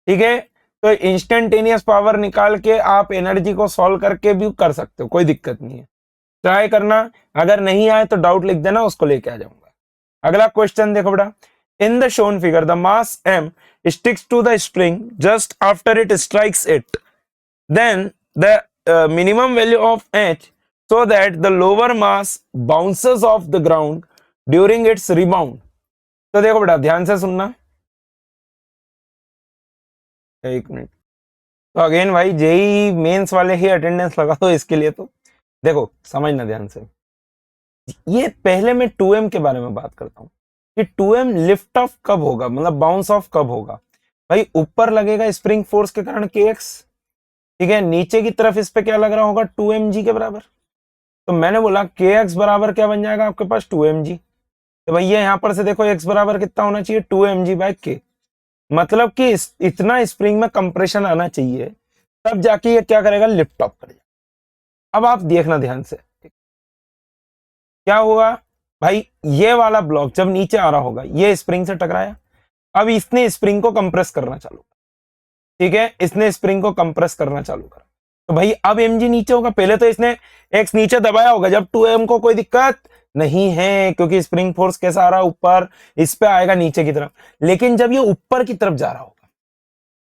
ठीक है, तो इंस्टेंटेनियस पावर निकाल के आप एनर्जी को सॉल्व करके भी कर सकते हो, कोई दिक्कत नहीं है, ट्राई करना। अगर नहीं आए तो डाउट लिख देना, उसको लेके आ जाऊंगा। अगला क्वेश्चन देखो बेटा, in the shown figure the mass m sticks to the spring just after it strikes it, then the minimum value of h so that the lower mass bounces off the ground during its rebound। तो देखो बेटा ध्यान से सुनना, एक minute. तो again भाई JEE mains वाले ही अटेंडेंस लगा दो इसके लिए। तो देखो समझना ध्यान से, ये पहले मैं 2m के बारे में बात करता हूं कि 2m लिफ्ट ऑफ कब होगा, मतलब बाउंस ऑफ कब होगा। भाई ऊपर लगेगा स्प्रिंग फोर्स के कारण kx, ठीक है, नीचे की तरफ इस पे क्या लग रहा होगा 2mg के बराबर। तो मैंने बोला kx बराबर क्या बन जाएगा आपके पास 2mg। तो भैया यहां पर से देखो x बराबर कितना होना चाहिए 2mg बाई k, मतलब कि इतना स्प्रिंग में कंप्रेशन आना चाहिए, तब जाके ये क्या करेगा, लिफ्ट ऑफ करेगा। अब आप देखना ध्यान से क्या होगा भाई, ये वाला ब्लॉक जब नीचे आ रहा होगा, ये स्प्रिंग से टकराया, अब इसने स्प्रिंग को कंप्रेस करना चालू कर। ठीक है, इसने स्प्रिंग को कंप्रेस करना चालू करा, तो भाई अब mg नीचे होगा। पहले तो इसने x नीचे दबाया होगा, जब 2m को कोई दिक्कत नहीं है क्योंकि स्प्रिंग फोर्स कैसा आ रहा है ऊपर, इस पे आएगा नीचे की तरफ। लेकिन जब ये ऊपर की तरफ जा रहा होगा,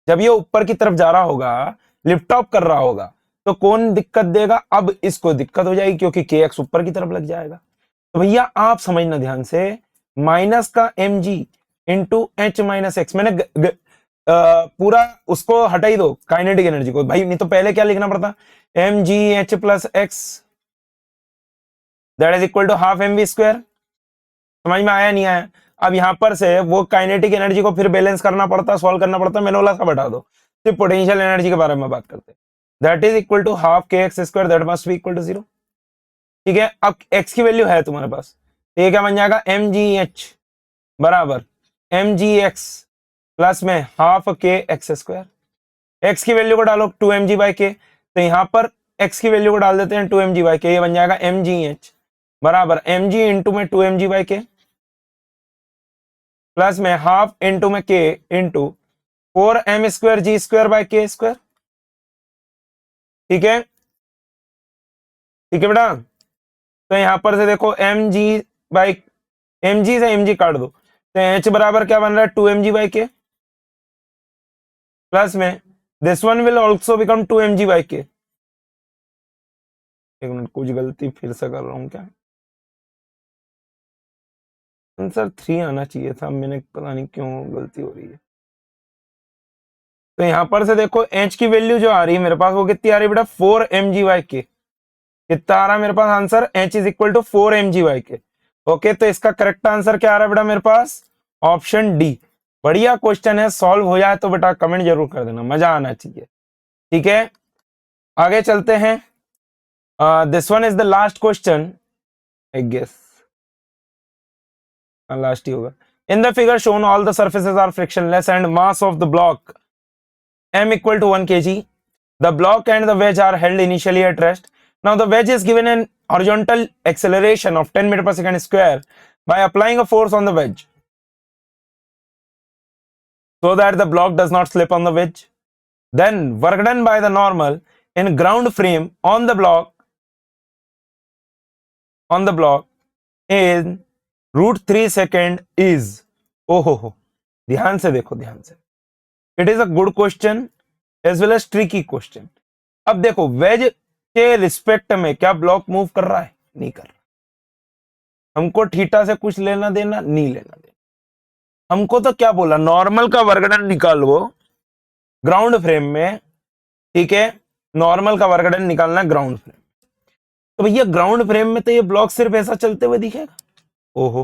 जब ये ऊपर की तरफ जा रहा होगा, लिफ्ट ऑफ कर रहा होगा, तो कौन दिक्कत देगा, अब इसको दिक्कत हो जाएगी क्योंकि kx ऊपर की तरफ लग जाएगा। तो भैया आप समझना ध्यान से, माइनस का mg into H minus x, मैंने पूरा उसको हटा ही दो काइनेटिक एनर्जी को भाई, नहीं तो पहले क्या लिखना पड़ता, mg h plus x that is equal to half mv square. समझ में आया नहीं आया? अब यहाँ पर से वो काइनेटिक एनर्जी को फिर बैलेंस करना पड़ता, सॉल्व करना पड़ता, मैंने बोला था बता दो, सिर्फ पोटेंशियल एनर्जी के बारे में बात करते हैं। That is equal to half K X square, that must be equal to 0। ठीक है, अब एक्स की वैल्यू है तुम्हारे पास, तो ये क्या बन जाएगा, एम जी एच बराबर एम जी एक्स प्लस में half K X square. X की वैल्यू को डालो 2mg/k, तो यहां पर एक्स की वैल्यू को डाल देते हैं 2mg/k, ये बन जाएगा mgh बराबर mg इंटू में 2mg/k प्लस में हाफ इंटू में k इंटू 4m²g² k²। ठीक है, ठीक है बेटा। तो यहां पर से देखो mg से mg काट दो, तो h बराबर क्या बन रहा है 2mg/k प्लस में this one will also become 2mg/k। एक मिनट, कुछ गलती फिर से कर रहा हूं क्या? आंसर 3 आना चाहिए था, मैंने पता नहीं क्यों गलती हो रही है। तो यहां पर से देखो h की वैल्यू जो आ रही है मेरे पास वो कितनी आ रही है बेटा, 4mg/k। कितना आ रहा है मेरे पास answer, h is equal to 4mg/k। Okay, तो इसका करेक्ट आंसर क्या आ रहा है बेटा मेरे पास, ऑप्शन डी। बढ़िया क्वेश्चन है, सॉल्व हो जाए तो बेटा कमेंट जरूर कर देना, मजा आना चाहिए। ठीक है, आगे चलते हैं। This one is the last question I guess, last ही होगा। In the figure shown all the surfaces are frictionless and mass of the block m equal to 1 kg. The block and the wedge are held initially at rest. Now the wedge is given an horizontal acceleration of 10 meter per second square by applying a force on the wedge so that the block does not slip on the wedge. Then work done by the normal in ground frame on the block in √3 second is, ओहो, ध्यान से देखो, ध्यान से, it is a good question as well as tricky question. अब देखो veg के respect में क्या ब्लॉक मूव कर रहा है, नहीं कर रहा। हमको थीटा से कुछ लेना देना नहीं, लेना देना। हमको तो क्या बोला, नॉर्मल का वर्गडन निकालो ग्राउंड फ्रेम में। ठीक है, नॉर्मल का वर्गडन निकालना ग्राउंड फ्रेम। तो भैया ग्राउंड फ्रेम में तो ये ब्लॉक सिर्फ ऐसा चलते हुए दिखेगा। ओहो,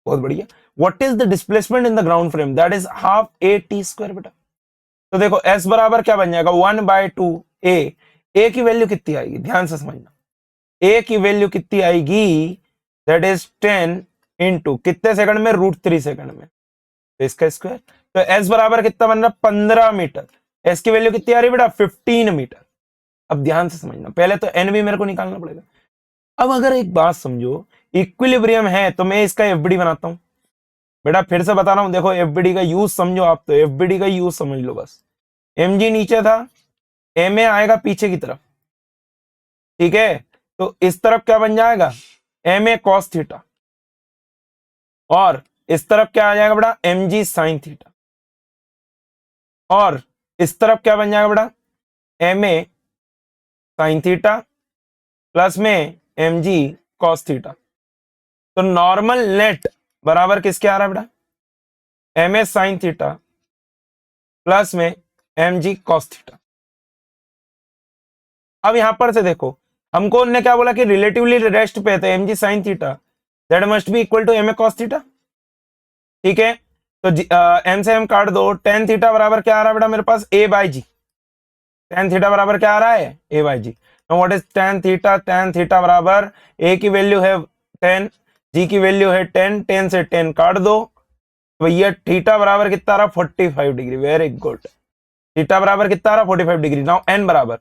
बहुत बढ़िया। What is the displacement in the ground frame, that is half A T square बेटा। तो देखो s बराबर क्या बन जाएगा 1/2 a की वैल्यू कितनी आएगी, ध्यान से समझना, a की वैल्यू कितनी आएगी, दैट इज 10 इंटू कितने सेकंड में, √3 सेकंड में, तो इसका स्क्वायर। तो s बराबर कितना बन रहा है 15 मीटर, s की वैल्यू कितनी आ रही है बेटा 15 मीटर। अब ध्यान से समझना, पहले तो n भी मेरे को निकालना पड़ेगा। अब अगर एक बात समझो, इक्विलिब्रियम है तो मैं इसका एफबीडी बनाता हूं बेटा, फिर से बता रहा हूं, देखो एफबीडी का यूज समझो आप, तो एफबीडी का यूज समझ लो बस। mg नीचे था, ma आएगा पीछे की तरफ। ठीक है, तो इस तरफ क्या बन जाएगा ma cos थीटा, और इस तरफ क्या आ जाएगा बेटा mg sin थीटा, और इस तरफ क्या बन जाएगा बेटा ma sin थीटा प्लस में mg cos थीटा। तो नॉर्मल नेट बराबर किसके आ रहा है बेटा, ma sin थीटा प्लस में mg cos थीटा। अब यहां पर से देखो, हमको उन्होंने क्या बोला कि रिलेटिवली रेस्ट पे है, mg sin theta that must be equal to ma cos theta. ठीक है, तो m से m काट दो, tan थीटा बराबर क्या आ रहा है बेटा मेरे पास a/g। tan थीटा बराबर क्या आ रहा है a/g। Now what is tan theta बराबर a की वैल्यू है 10, g की वैल्यू है 10, 10 से 10 काट दो, तो भैया थीटा बराबर कितना आ रहा 45 डिग्री। वेरी गुड, थीटा बराबर कितना आ रहा 45 डिग्री। नाउ n बराबर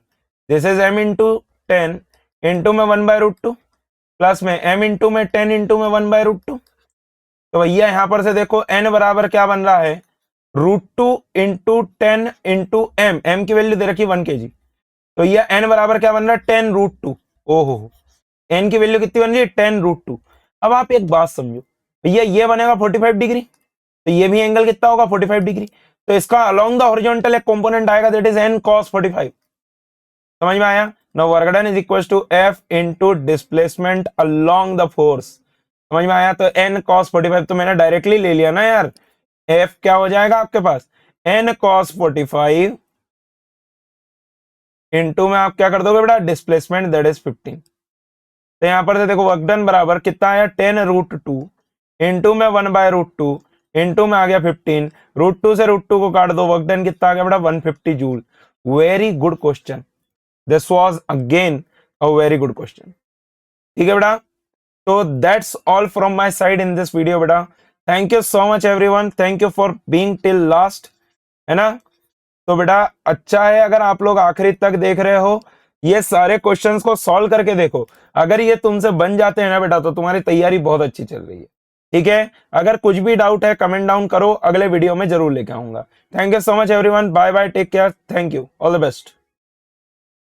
this is m into 10 into में 1/√2 प्लस में m इंटू में 10 इंटू में 1/√2। तो भैया यहां पर से देखो n बराबर क्या बन रहा है √2 इंटू 10 इंटू m की वैल्यू दे रखी 1 kg, तो ये n बराबर क्या बन रहा है 10√2। ओहो, n की वैल्यू कितनी बन रही है 10√2। अब आप एक बात समझो, भैया ये बनेगा 45 डिग्री, तो ये भी एंगल कितना होगा 45 डिग्री, तो इसका अलोंग द हॉरिजॉन्टल एक कंपोनेंट आएगा दैट इज n cos 45। समझ में आया। Now work done is equal to f into displacement along the force. समझ में आया, तो n cos 45 तो मैंने डायरेक्टली ले लिया ना यार, f क्या हो जाएगा आपके पास n cos 45 इंटू में आप क्या कर दोगे बेटा डिस्प्लेसमेंट दैट इज 15। तो यहां पर से देखो वर्क डन बराबर कितना आया 10√2 इनटू में 1/√2 इनटू में आ गया 15, √2 से √2 को काट दो, वर्क डन कितना आ गया बेटा 150 joule. Very good question, this was again a very good question. ठीक है बेटा, तो that's all from my side in this video बेटा। Thank you so much everyone, thank you for being till last, है ना। तो बेटा अच्छा है अगर आप लोग आखिरी तक देख रहे हो, ये सारे क्वेश्चंस को सॉल्व करके देखो। अगर ये तुमसे बन जाते हैं ना बेटा तो तुम्हारी तैयारी बहुत अच्छी चल रही है। ठीक है, अगर कुछ भी डाउट है कमेंट डाउन करो, अगले वीडियो में जरूर लेके आऊंगा। Thank you so much everyone, bye bye, take care, thank you, all the best.